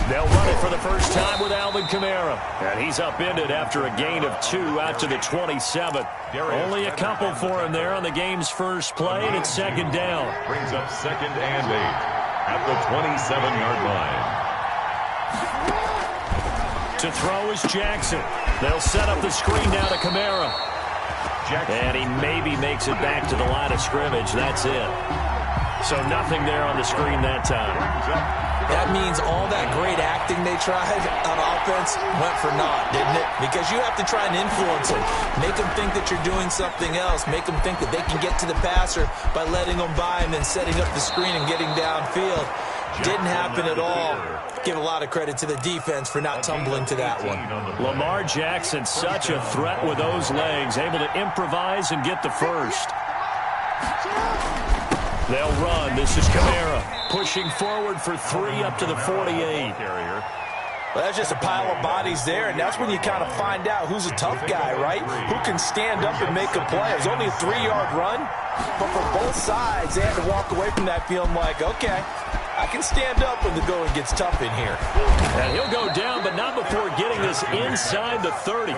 They'll run it for the first time with Alvin Kamara. And he's upended after a gain of 2 out to the 27. Only a couple for him there on the game's first play, and it's second down. Brings up 2nd and 8 at the 27-yard line. To throw is Jackson. They'll set up the screen now to Kamara. And he maybe makes it back to the line of scrimmage. That's it. So nothing there on the screen that time. That means all that great acting they tried on offense went for naught, didn't it? Because you have to try and influence them. Make them think that you're doing something else. Make them think that they can get to the passer by letting them by and then setting up the screen and getting downfield. Didn't happen at all. Give a lot of credit to the defense for not tumbling to that one. Lamar Jackson, such a threat with those legs, able to improvise and get the first. They'll run. This is Kamara pushing forward for 3 up to the 48. Well, that's just a pile of bodies there, and that's when you kind of find out who's a tough guy, right? Who can stand up and make a play. It was only a 3-yard run, but for both sides, they had to walk away from that feeling like, okay, I can stand up when the going gets tough in here. And he'll go down, but not before getting this inside the 30.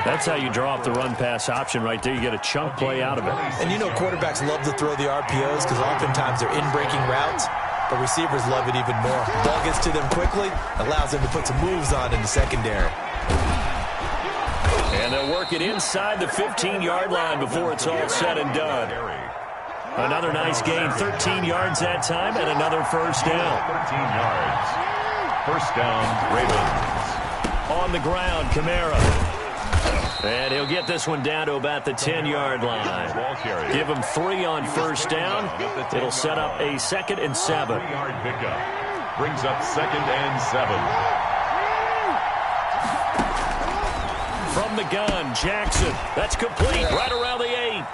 That's how you draw up the run-pass option right there. You get a chunk play out of it. And you know quarterbacks love to throw the RPOs because oftentimes they're in-breaking routes, but receivers love it even more. Ball gets to them quickly, allows them to put some moves on in the secondary. And they'll work it inside the 15-yard line before it's all said and done. Another nice gain, 13 yards that time, and another first down. 13 yards. First down, Ravens. On the ground, Kamara. And he'll get this one down to about the 10-yard line. Give him 3 on first down. It'll set up a 2nd and 7. 3-yard pickup. Brings up 2nd and 7. From the gun, Jackson. That's complete right around the 8.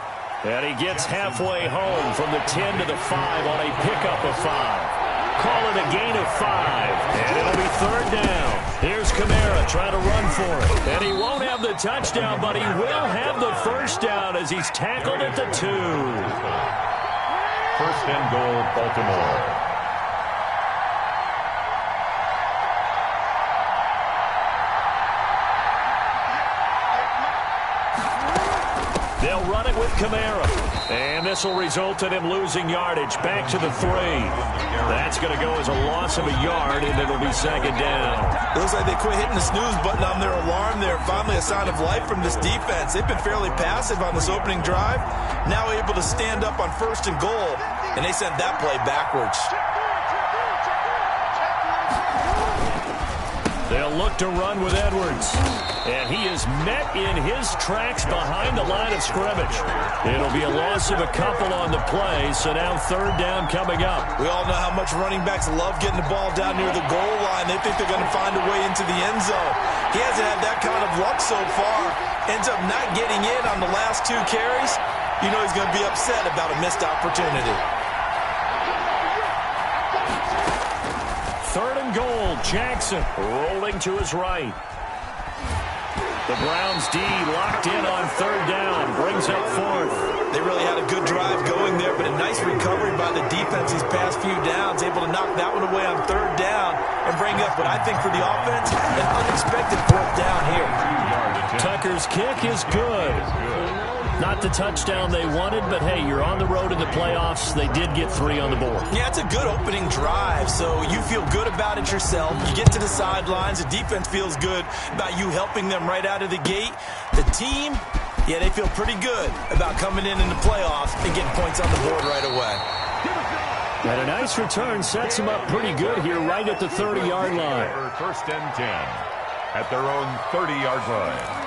And he gets halfway home from the 10 to the 5 on a pickup of 5. Call it a gain of 5. And it'll be third down. Here's Kamara trying to run for it. And he won't have the touchdown, but he will have the first down as he's tackled at the 2. First and goal, Baltimore. They'll run it with Kamara. And this will result in him losing yardage back to the 3. That's going to go as a loss of a yard, and it'll be second down. Looks like they quit hitting the snooze button on their alarm there. Finally a sign of life from this defense. They've been fairly passive on this opening drive. Now able to stand up on first and goal, and they sent that play backwards. They'll look to run with Edwards. And he is met in his tracks behind the line of scrimmage. It'll be a loss of a couple on the play, so now third down coming up. We all know how much running backs love getting the ball down near the goal line. They think they're going to find a way into the end zone. He hasn't had that kind of luck so far. Ends up not getting in on the last 2 carries. You know he's going to be upset about a missed opportunity. Third and goal, Jackson rolling to his right. The Browns D locked in on third down, brings up 4th. They really had a good drive going there, but a nice recovery by the defense these past few downs, able to knock that one away on third down and bring up what I think for the offense, an unexpected 4th down here. Tucker's kick is good. Not the touchdown they wanted, but hey, you're on the road in the playoffs. They did get 3 on the board. Yeah, it's a good opening drive, so you feel good about it yourself. You get to the sidelines. The defense feels good about you helping them right out of the gate. The team, yeah, they feel pretty good about coming in the playoffs and getting points on the board right away. And a nice return sets them up pretty good here right at the 30-yard line. First and 10 at their own 30-yard line.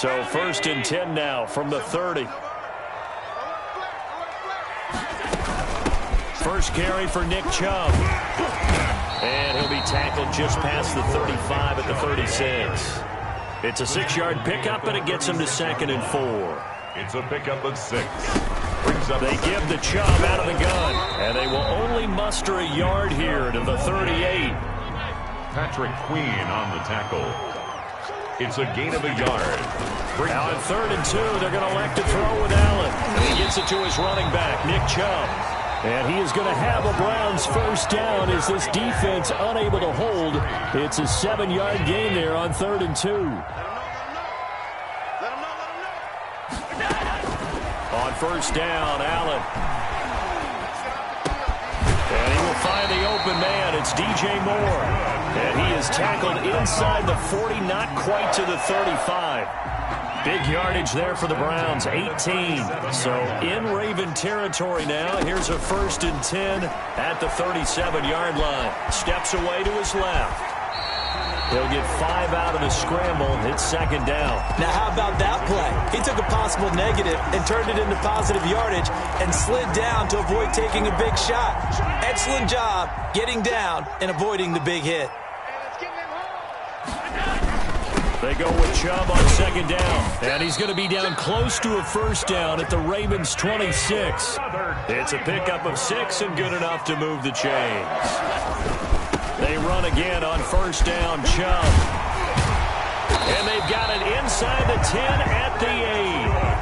So 1st and 10 now from the 30. First carry for Nick Chubb. And he'll be tackled just past the 35 at the 36. It's a 6-yard pickup, and it gets him to 2nd and 4. It's a pickup of 6. They give the Chubb out of the gun, and they will only muster a yard here to the 38. Patrick Queen on the tackle. It's a gain of a yard. Now on 3rd and 2, they're going to elect to throw with Allen. And he gets it to his running back, Nick Chubb. And he is going to have a Browns first down as this defense unable to hold. It's a 7-yard gain there on 3rd and 2. On first down, Allen. And he will find the open man. It's DJ Moore. And he is tackled inside the 40, not quite to the 35. Big yardage there for the Browns, 18. So in Raven territory now. Here's a 1st and 10 at the 37-yard line. Steps away to his left. He'll get 5 out of the scramble. It's 2nd down. Now, how about that play? He took a possible negative and turned it into positive yardage and slid down to avoid taking a big shot. Excellent job getting down and avoiding the big hit. They go with Chubb on 2nd down. And he's going to be down close to a first down at the Ravens' 26. It's a pickup of 6 and good enough to move the chains. They run again on first down, Chubb. And they've got it inside the 10 at the 8.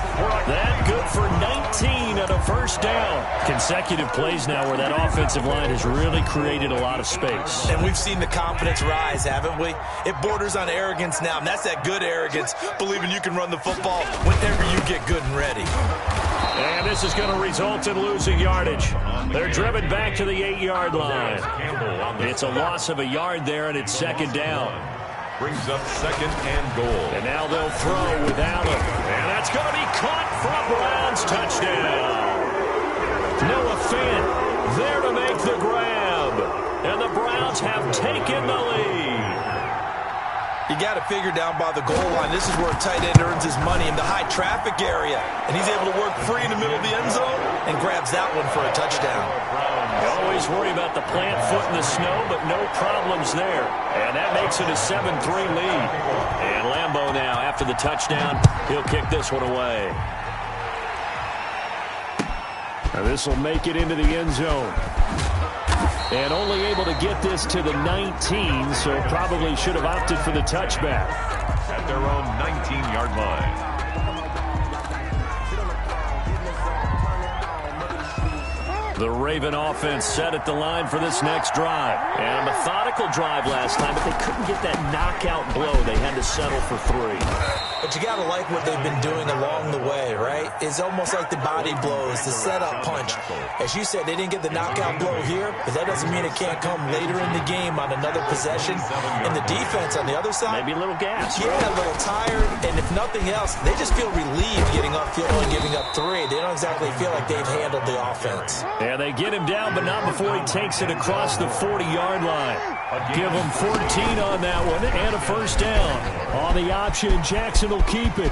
That good for 19 at a first down. Consecutive plays now where that offensive line has really created a lot of space. And we've seen the confidence rise, haven't we? It borders on arrogance now, and that's that good arrogance, believing you can run the football whenever you get good and ready. And this is going to result in losing yardage. They're driven back to the 8-yard line. It's a loss of a yard there, and it's 2nd down. Brings up 2nd and goal. And now they'll throw with Allen. And that's going to be caught for a Browns touchdown. Noah Fant there to make the grab. And the Browns have taken the lead. You got to figure down by the goal line. This is where a tight end earns his money in the high traffic area. And he's able to work free in the middle of the end zone and grabs that one for a touchdown. You always worry about the plant foot in the snow, but no problems there. And that makes it a 7-3 lead. And Lambeau now, after the touchdown, he'll kick this one away. Now this will make it into the end zone. And only able to get this to the 19, so probably should have opted for the touchback. At their own 19-yard line. The Raven offense set at the line for this next drive. And a methodical drive last time, but they couldn't get that knockout blow. They had to settle for 3. But you got to like what they've been doing along the way, right? It's almost like the body blows, the setup punch. As you said, they didn't get the knockout blow here, but that doesn't mean it can't come later in the game on another possession. And the defense on the other side, maybe a little gas. Yeah, a little tired. And if nothing else, they just feel relieved getting upfield and giving up 3. They don't exactly feel like they've handled the offense. Yeah, they get him down, but not before he takes it across the 40-yard line. Give him 14 on that one and a first down. On the option, Jackson will keep it.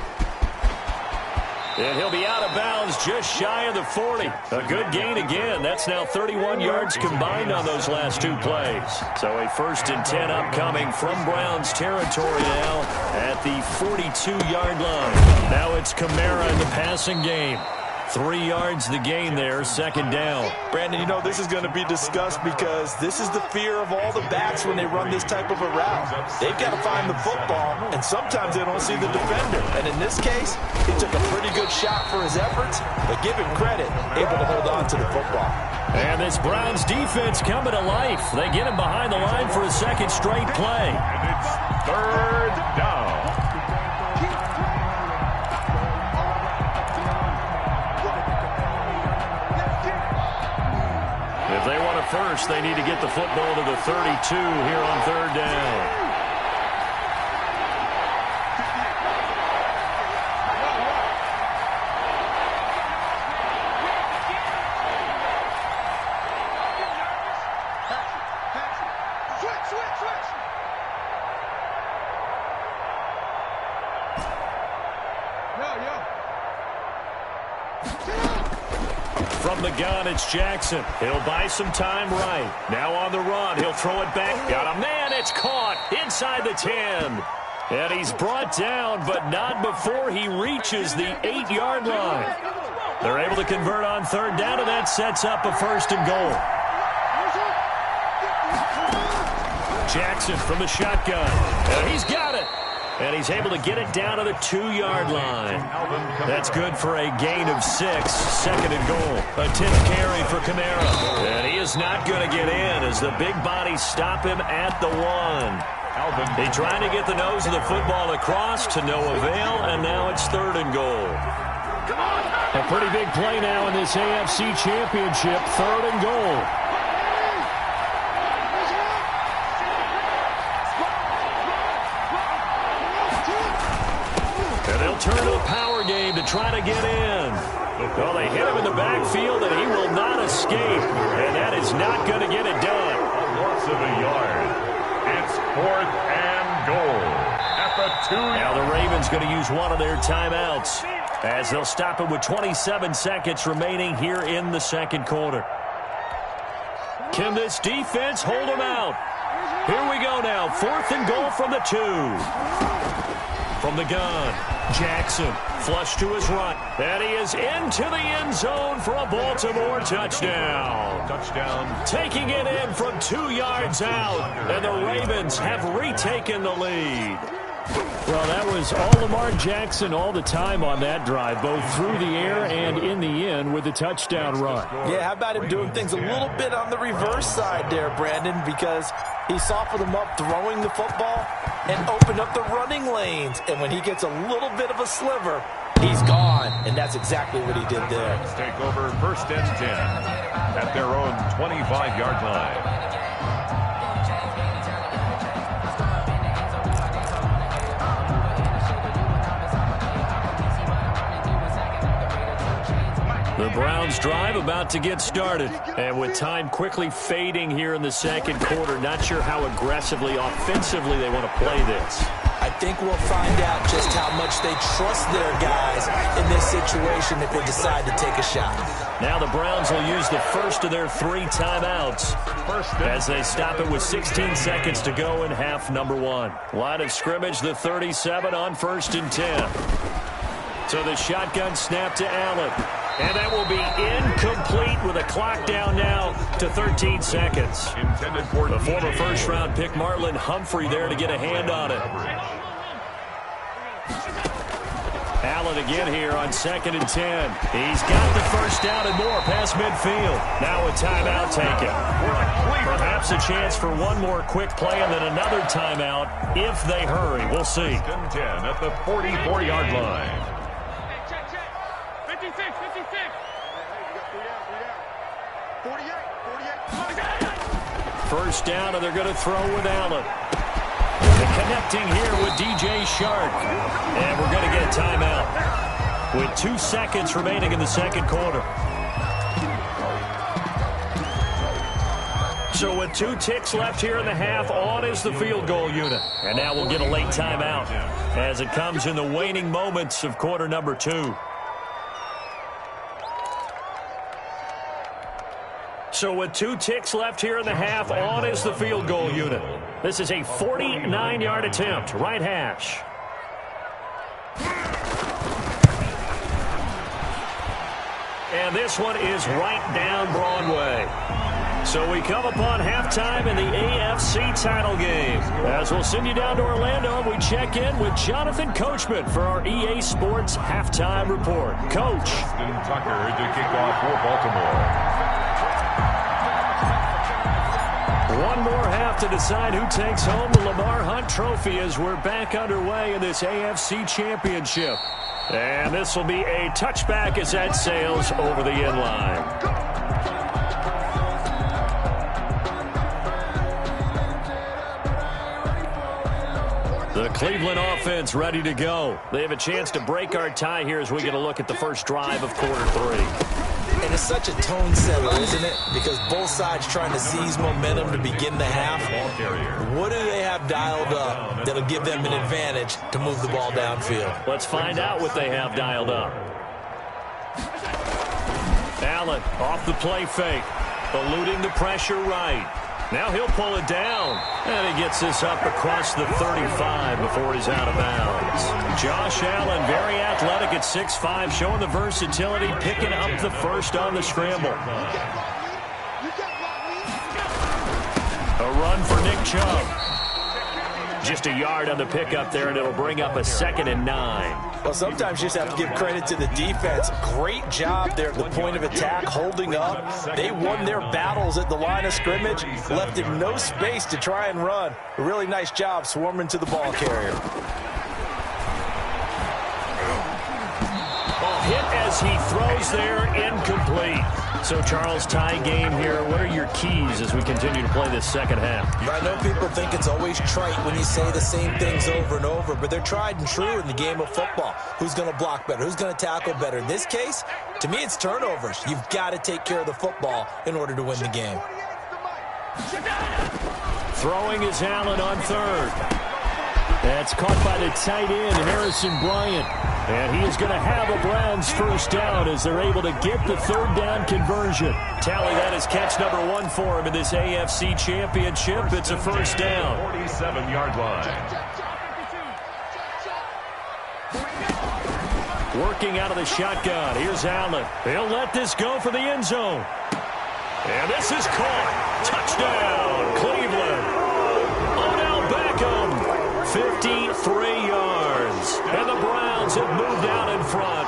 And he'll be out of bounds just shy of the 40. A good gain again. That's now 31 yards combined on those last 2 plays. So a 1st and 10 upcoming from Browns territory now at the 42-yard line. Now it's Kamara in the passing game. 3 yards the gain there, 2nd down. Brandon, you know, this is going to be discussed because this is the fear of all the backs when they run this type of a route. They've got to find the football, and sometimes they don't see the defender. And in this case, he took a pretty good shot for his efforts, but give him credit, able to hold on to the football. And this Browns defense coming to life. They get him behind the line for a 2nd straight play. And it's 3rd down. If they want a first, they need to get the football to the 32 here on 3rd down. From the gun, it's Jackson. He'll buy some time right. Now on the run, he'll throw it back. Got a man, it's caught inside the 10. And he's brought down, but not before he reaches the 8-yard line. They're able to convert on third down, and that sets up a 1st and goal. Jackson from the shotgun. And he's got it. And he's able to get it down to the 2-yard line. That's good for a gain of 6. 2nd and goal. A 10th carry for Kamara. And he is not going to get in as the big bodies stop him at the 1. They trying to get the nose of the football across to no avail, and now it's 3rd and goal. A pretty big play now in this AFC Championship. 3rd and goal. And they'll turn to the power game to try to get in. Well, they hit him in the backfield, and he will not escape. And that is not going to get it done. A loss of a yard. It's 4th and goal at the 2. Now the Ravens going to use one of their timeouts as they'll stop it with 27 seconds remaining here in the 2nd quarter. Can this defense hold them out? Here we go now. 4th and goal from the 2. From the gun, Jackson flush to his right. And he is into the end zone for a Baltimore touchdown. Touchdown. Taking it in from 2 yards out. And the Ravens have retaken the lead. Well, that was all Lamar Jackson all the time on that drive, both through the air and in the end with the touchdown run. Yeah, how about him doing things a little bit on the reverse side there, Brandon, because he softened them up throwing the football and opened up the running lanes. And when he gets a little bit of a sliver, he's gone. And that's exactly what he did there. Let's take over 1st and 10 at their own 25-yard line. The Browns drive about to get started. And with time quickly fading here in the 2nd quarter, not sure how aggressively, offensively they want to play this. I think we'll find out just how much they trust their guys in this situation if they decide to take a shot. Now the Browns will use the first of their 3 timeouts as they stop it with 16 seconds to go in half number 1. Line of scrimmage, the 37 on 1st and 10. So the shotgun snap to Allen. And that will be incomplete with a clock down now to 13 seconds. Intended for the former first-round pick Marlon Humphrey there to get a hand on it. Allen again here on 2nd and 10. He's got the first down and more past midfield. Now a timeout taken. Perhaps a chance for one more quick play and then another timeout if they hurry. We'll see. 10 at the 44-yard line. 56, 56. 48. First down, and they're going to throw with Allen. And connecting here with DJ Shark. And we're going to get a timeout with 2 seconds remaining in the 2nd quarter. So with 2 ticks left here in the half, on is the field goal unit. And now we'll get a late timeout as it comes in the waning moments of quarter number 2. So with 2 ticks left here in the half, on is the field goal unit. This is a 49-yard attempt, right hash. And this one is right down Broadway. So we come upon halftime in the AFC title game. As we'll send you down to Orlando, we check in with Jonathan Coachman for our EA Sports Halftime Report. Coach. Justin Tucker to kick off for Baltimore. One more half to decide who takes home the Lamar Hunt Trophy as we're back underway in this AFC Championship. And this will be a touchback as that sails over the end line. The Cleveland offense ready to go. They have a chance to break our tie here as we get a look at the first drive of quarter 3. And it's such a tone setter, isn't it? Because both sides trying to seize momentum to begin the half. What do they have dialed up that'll give them an advantage to move the ball downfield? Let's find out what they have dialed up. Allen off the play fake, eluding the pressure right. Now he'll pull it down, and he gets this up across the 35 before he's out of bounds. Josh Allen, very athletic at 6'5", showing the versatility, picking up the first on the scramble. A run for Nick Chubb. Just a yard on the pickup there, and it'll bring up a 2nd and 9. Well, sometimes you just have to give credit to the defense. Great job there at the point of attack, holding up. They won their battles at the line of scrimmage, left him no space to try and run. A really nice job swarming to the ball carrier. Hit as he throws there, incomplete. So, Charles, tie game here. What are your keys as we continue to play this second half? I know people think it's always trite when you say the same things over and over, but they're tried and true in the game of football. Who's going to block better? Who's going to tackle better? In this case, to me, it's turnovers. You've got to take care of the football in order to win the game. Throwing is Allen on third. That's caught by the tight end, Harrison Bryant. And he is going to have a Browns first down as they're able to get the third down conversion. Tally that as catch number 1 for him in this AFC Championship. It's a first down. 47-yard line. Working out of the shotgun. Here's Allen. He'll let this go for the end zone. And this is caught. Touchdown, Cleveland. Odell Beckham, 53 yards. And the Browns have moved out in front.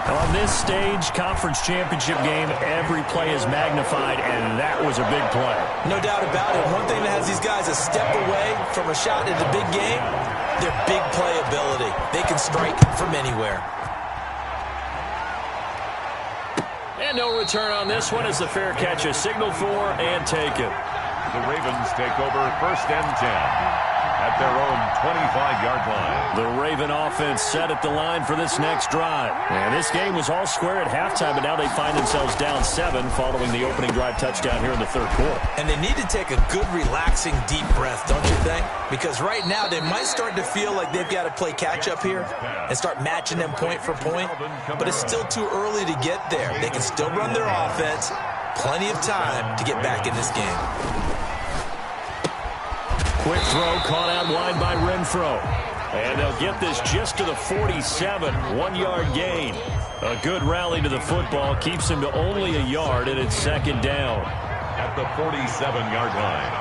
On this stage, conference championship game, every play is magnified, and that was a big play. No doubt about it. One thing that has these guys a step away from a shot in the big game, their big play ability. They can strike from anywhere. And no return on this one as the fair catch is signaled for and taken. The Ravens take over 1st and 10 at their own 25-yard line. The Raven offense set at the line for this next drive. And this game was all square at halftime, but now they find themselves down 7 following the opening drive touchdown here in the third quarter. And they need to take a good, relaxing, deep breath, don't you think? Because right now they might start to feel like they've got to play catch-up here and start matching them point for point. But it's still too early to get there. They can still run their offense. Plenty of time to get back in this game. Quick throw caught out wide by Renfro. And they'll get this just to the 47, 1-yard gain. A good rally to the football keeps him to only a yard, and it's 2nd down. At the 47-yard line.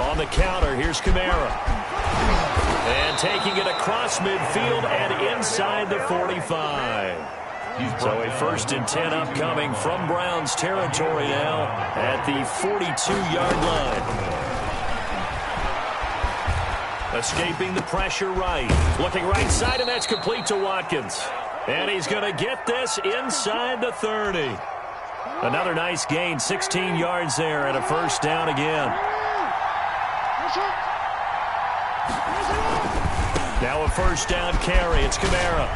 On the counter, here's Kamara. And taking it across midfield and inside the 45. So a 1st and 10 upcoming from Browns territory now at the 42-yard line. Escaping the pressure right. Looking right side, and that's complete to Watkins. And he's going to get this inside the 30. Another nice gain, 16 yards there, and a first down again. Now a first down carry. It's Kamara.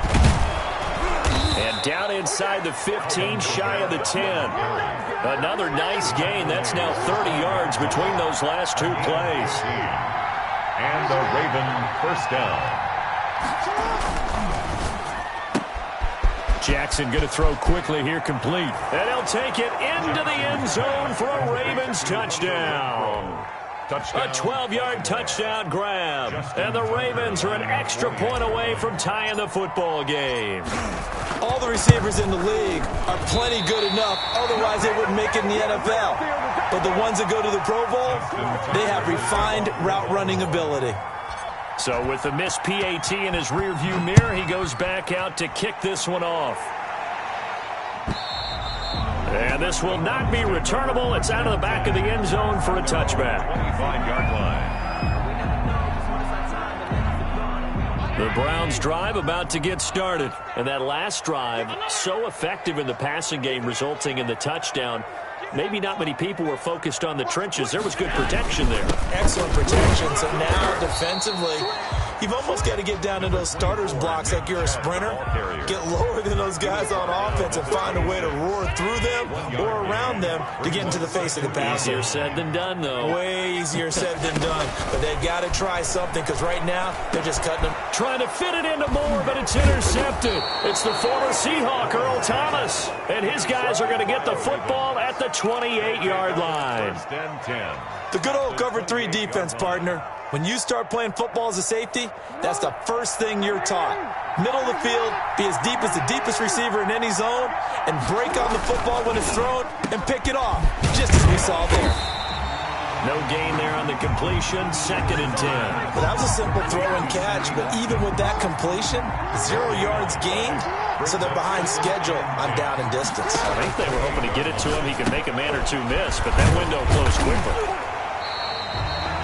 And down inside the 15, shy of the 10. Another nice gain. That's now 30 yards between those last 2 plays. And a Raven first down. Jackson going to throw quickly here, complete. And he'll take it into the end zone for a Ravens touchdown. A 12-yard touchdown grab. And the Ravens are an extra point away from tying the football game. All the receivers in the league are plenty good enough. Otherwise, they wouldn't make it in the NFL. But the ones that go to the Pro Bowl, they have refined route running ability. So with the missed PAT in his rearview mirror, he goes back out to kick this one off. And this will not be returnable. It's out of the back of the end zone for a touchback. 25-yard line. The Browns drive about to get started. And that last drive, so effective in the passing game, resulting in the touchdown. Maybe not many people were focused on the trenches. There was good protection there. Excellent protection. So now defensively, You've almost got to get down to those starters blocks like you're a sprinter. Get lower than those guys on offense and find a way to roar through them or around them to get into the face of the passer. Easier said than done, though. Way easier said than done. But they've got to try something because right now they're just cutting them. Trying to fit it into Moore, but it's intercepted. It's the former Seahawk, Earl Thomas. And his guys are going to get the football at the 28-yard line. First and 10. The good old cover 3 defense, partner. When you start playing football as a safety, that's the first thing you're taught. Middle of the field, be as deep as the deepest receiver in any zone, and break on the football when it's thrown and pick it off, just as we saw there. No gain there on the completion, 2nd and 10. Well, that was a simple throw and catch, but even with that completion, 0 yards gained, so they're behind schedule on down and distance. I think they were hoping to get it to him. He could make a man or two miss, but that window closed quickly.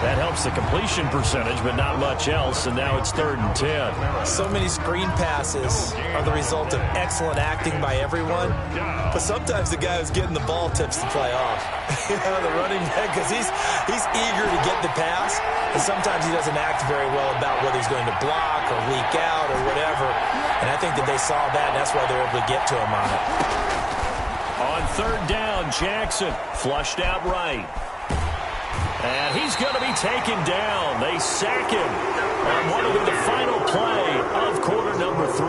That helps the completion percentage, but not much else, and now it's 3rd and 10. So many screen passes are the result of excellent acting by everyone, but sometimes the guy who's getting the ball tips the play off. The running back, because he's eager to get the pass, and sometimes he doesn't act very well about whether he's going to block or leak out or whatever, and I think that they saw that, and that's why they were able to get to him on it. On 3rd down, Jackson flushed out right. And he's going to be taken down. They sack him on what will be the final play of quarter number 3.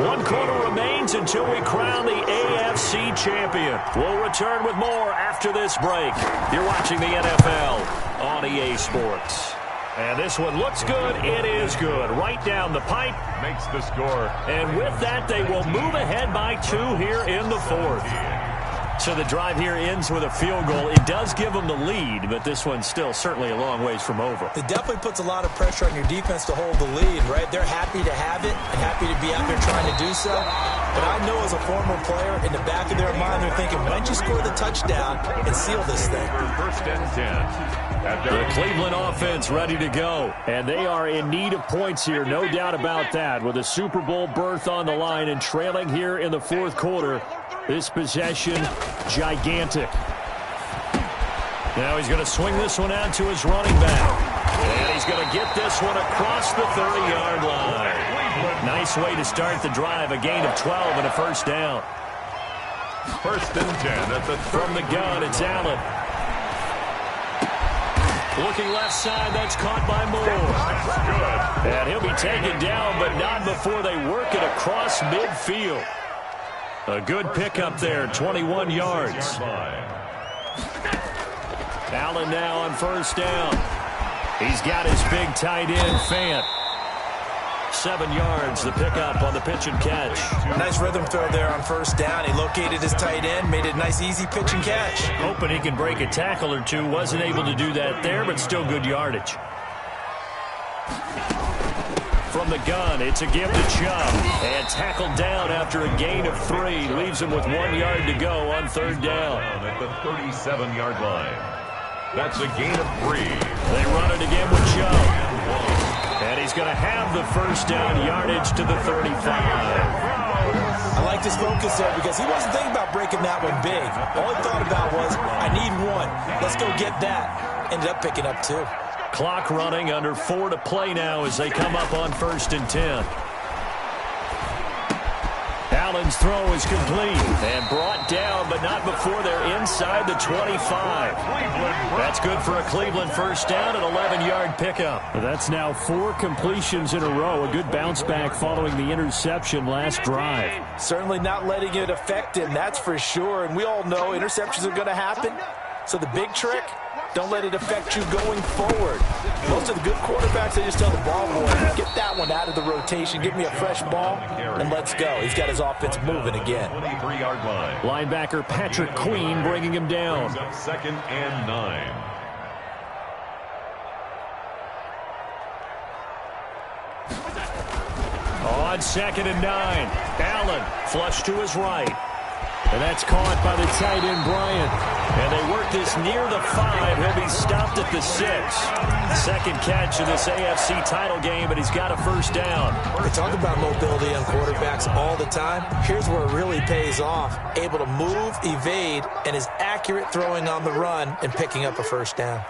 1 quarter remains until we crown the AFC champion. We'll return with more after this break. You're watching the NFL on EA Sports. And this one looks good. It is good. Right down the pipe. Makes the score. And with that, they will move ahead by 2 here in the 4th. So the drive here ends with a field goal. It does give them the lead, but this one's still certainly a long ways from over. It definitely puts a lot of pressure on your defense to hold the lead, right? They're happy to have it and happy to be out there trying to do so. But I know as a former player, in the back of their mind, they're thinking, why don't you score the touchdown and seal this thing? First and 10. The Cleveland offense ready to go. And they are in need of points here, no doubt about that, with a Super Bowl berth on the line and trailing here in the 4th quarter. This possession, gigantic. Now he's going to swing this one out to his running back. And he's going to get this one across the 30-yard line. Nice way to start the drive, a gain of 12 and a first down. First and 10. From the gun, it's Allen. Looking left side, that's caught by Moore. And he'll be taken down, but not before they work it across midfield. A good pickup there, 21 yards. Allen now on first down. He's got his big tight end, Fant. 7 yards, the pickup on the pitch and catch. Nice rhythm throw there on first down. He located his tight end, made it a nice, easy pitch and catch. Hoping he can break a tackle or two. Wasn't able to do that there, but still good yardage. From the gun, it's a give to Chubb. And tackled down after a gain of 3. Leaves him with 1 yard to go on 3rd down. At the 37-yard line. That's a gain of 3. They run it again with Chubb. And he's going to have the first down yardage to the 35. I liked his focus there because he wasn't thinking about breaking that one big. All he thought about was, I need 1. Let's go get that. Ended up picking up 2. Clock running, under 4 to play now as they come up on 1st and 10. Allen's throw is complete and brought down, but not before they're inside the 25. That's good for a Cleveland first down, an 11-yard pickup. That's now 4 completions in a row. A good bounce back following the interception last drive. Certainly not letting it affect him, that's for sure. And we all know interceptions are going to happen. So the big trick, don't let it affect you going forward. Most of the good quarterbacks, they just tell the ball boy, get that one out of the rotation, give me a fresh ball, and let's go. He's got his offense moving again. 23-yard line. Linebacker Patrick Queen bringing him down. 2nd and 9. On 2nd and 9, Allen flush to his right. And that's caught by the tight end, Bryant. And they work this near the 5. He'll be stopped at the 6. Second catch of this AFC title game, and he's got a first down. We talk about mobility on quarterbacks all the time. Here's where it really pays off. Able to move, evade, and is accurate throwing on the run and picking up a first down.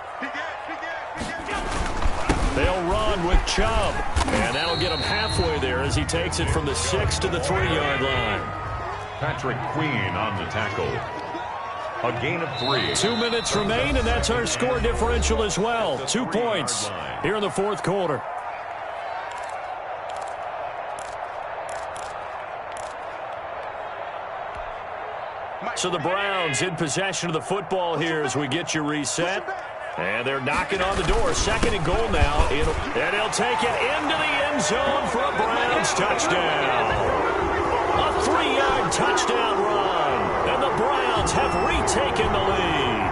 They'll run forward with Chubb. And that'll get him halfway there as he takes it from the 6 to the 3-yard line. Patrick Queen on the tackle. A gain of 3. 2 minutes remain, and that's our score differential as well. 2 points here in the fourth quarter. So the Browns in possession of the football here as we get you reset. And they're knocking on the door. 2nd and goal now. And he'll take it into the end zone for a Browns touchdown. A 3-yard touchdown run. And the Browns have retaken the lead.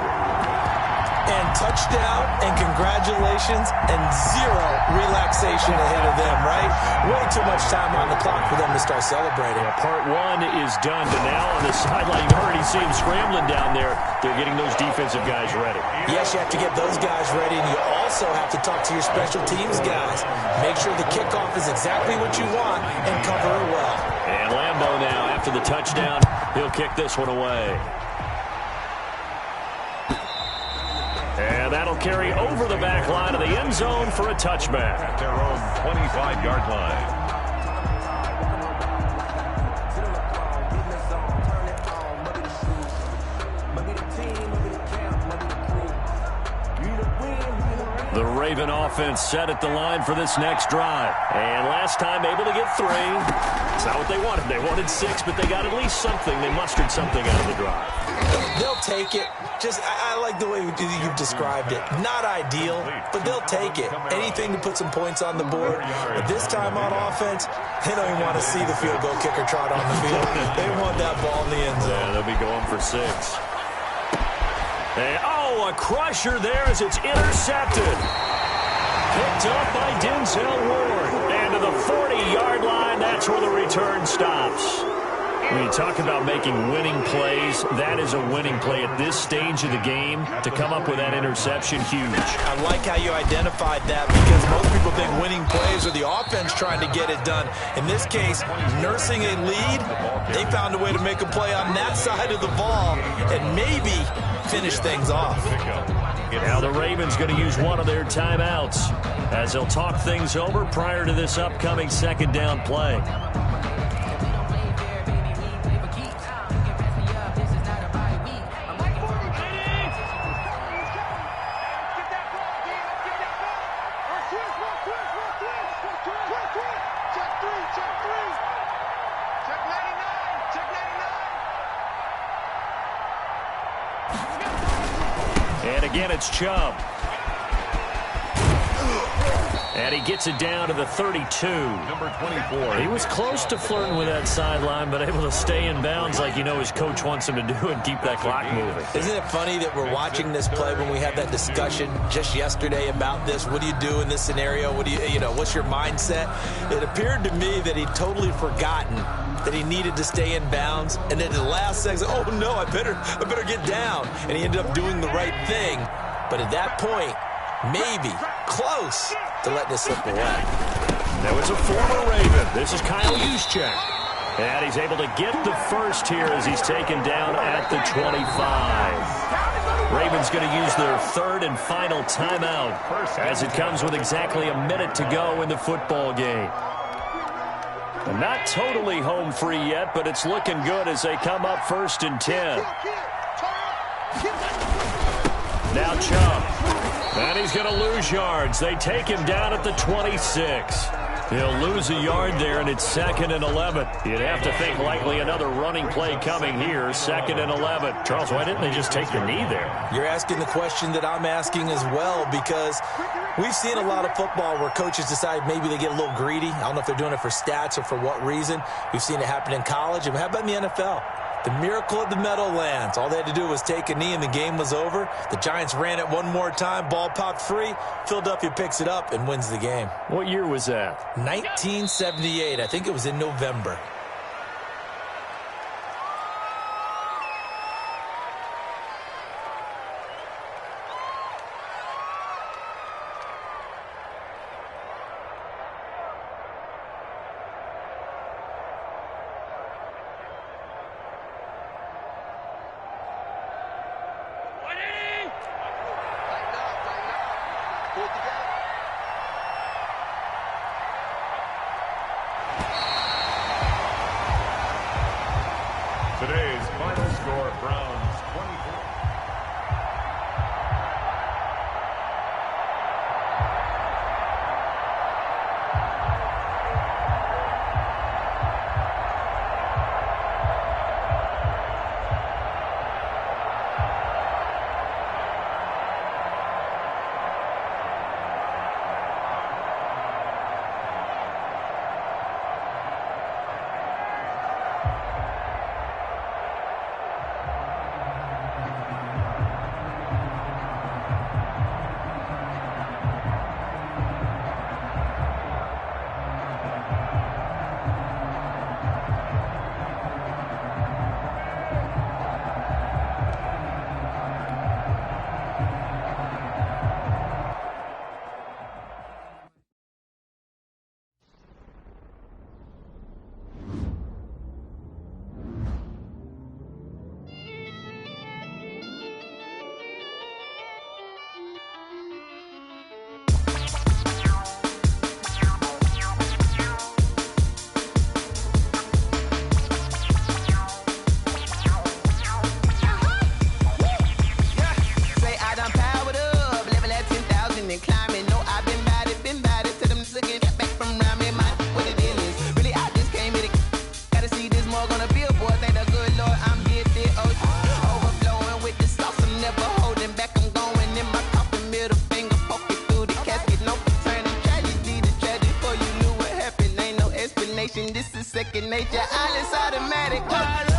And touchdown and congratulations and zero relaxation ahead of them, right? Way too much time on the clock for them to start celebrating. Yeah, part 1 is done, but now on the sideline, you already see them scrambling down there. They're getting those defensive guys ready. Yes, you have to get those guys ready, and you also have to talk to your special teams guys. Make sure the kickoff is exactly what you want and cover it well. And Lambeau now, after the touchdown, he'll kick this one away. And that'll carry over the back line of the end zone for a touchback. At their own 25-yard line. The Raven offense set at the line for this next drive. And last time able to get 3. It's not what they wanted. They wanted 6, but they got at least something. They mustered something out of the drive. They'll take it. I like the way you've described it. Not ideal, but they'll take it. Anything to put some points on the board. But this time on offense, they don't even want to see the field goal kicker trot on the field. They want that ball in the end zone. Yeah, they'll be going for 6. And, a crusher there as it's intercepted. Picked up by Denzel Ward. And to the 40-yard line, that's where the return stops. When you talk about making winning plays, that is a winning play at this stage of the game. To come up with that interception, huge. I like how you identified that because most people think winning plays are the offense trying to get it done. In this case, nursing a lead, they found a way to make a play on that side of the ball and maybe finish things off. Now the Ravens going to use one of their timeouts as they'll talk things over prior to this upcoming 2nd down play. And again, it's Chubb. And he gets it down to the 32. Number 24. He was close to flirting with that sideline, but able to stay in bounds like you know his coach wants him to do and keep that clock moving. Isn't it funny that we're watching this play when we had that discussion just yesterday about this? What do you do in this scenario? What do what's your mindset? It appeared to me that he'd totally forgotten that he needed to stay in bounds, and then at the last second, oh no, I better get down. And he ended up doing the right thing. But at that point, maybe close to letting it slip away. That was a former Raven. This is Kyle Juszczyk. And he's able to get the first here as he's taken down at the 25. Ravens going to use their 3rd and final timeout as it comes with exactly a minute to go in the football game. And not totally home free yet, but it's looking good as they come up 1st and 10. Now Chubb. And he's going to lose yards. They take him down at the 26. He'll lose a yard there, and it's 2nd and 11. You'd have to think likely another running play coming here, 2nd and 11. Charles, why didn't they just take the knee there? You're asking the question that I'm asking as well, because we've seen a lot of football where coaches decide maybe they get a little greedy. I don't know if they're doing it for stats or for what reason. We've seen it happen in college. And how about in the NFL? The miracle of the Meadowlands. All they had to do was take a knee and the game was over. The Giants ran it one more time. Ball popped free. Philadelphia picks it up and wins the game. What year was that? 1978. I think it was in November. second nature. All is automatic.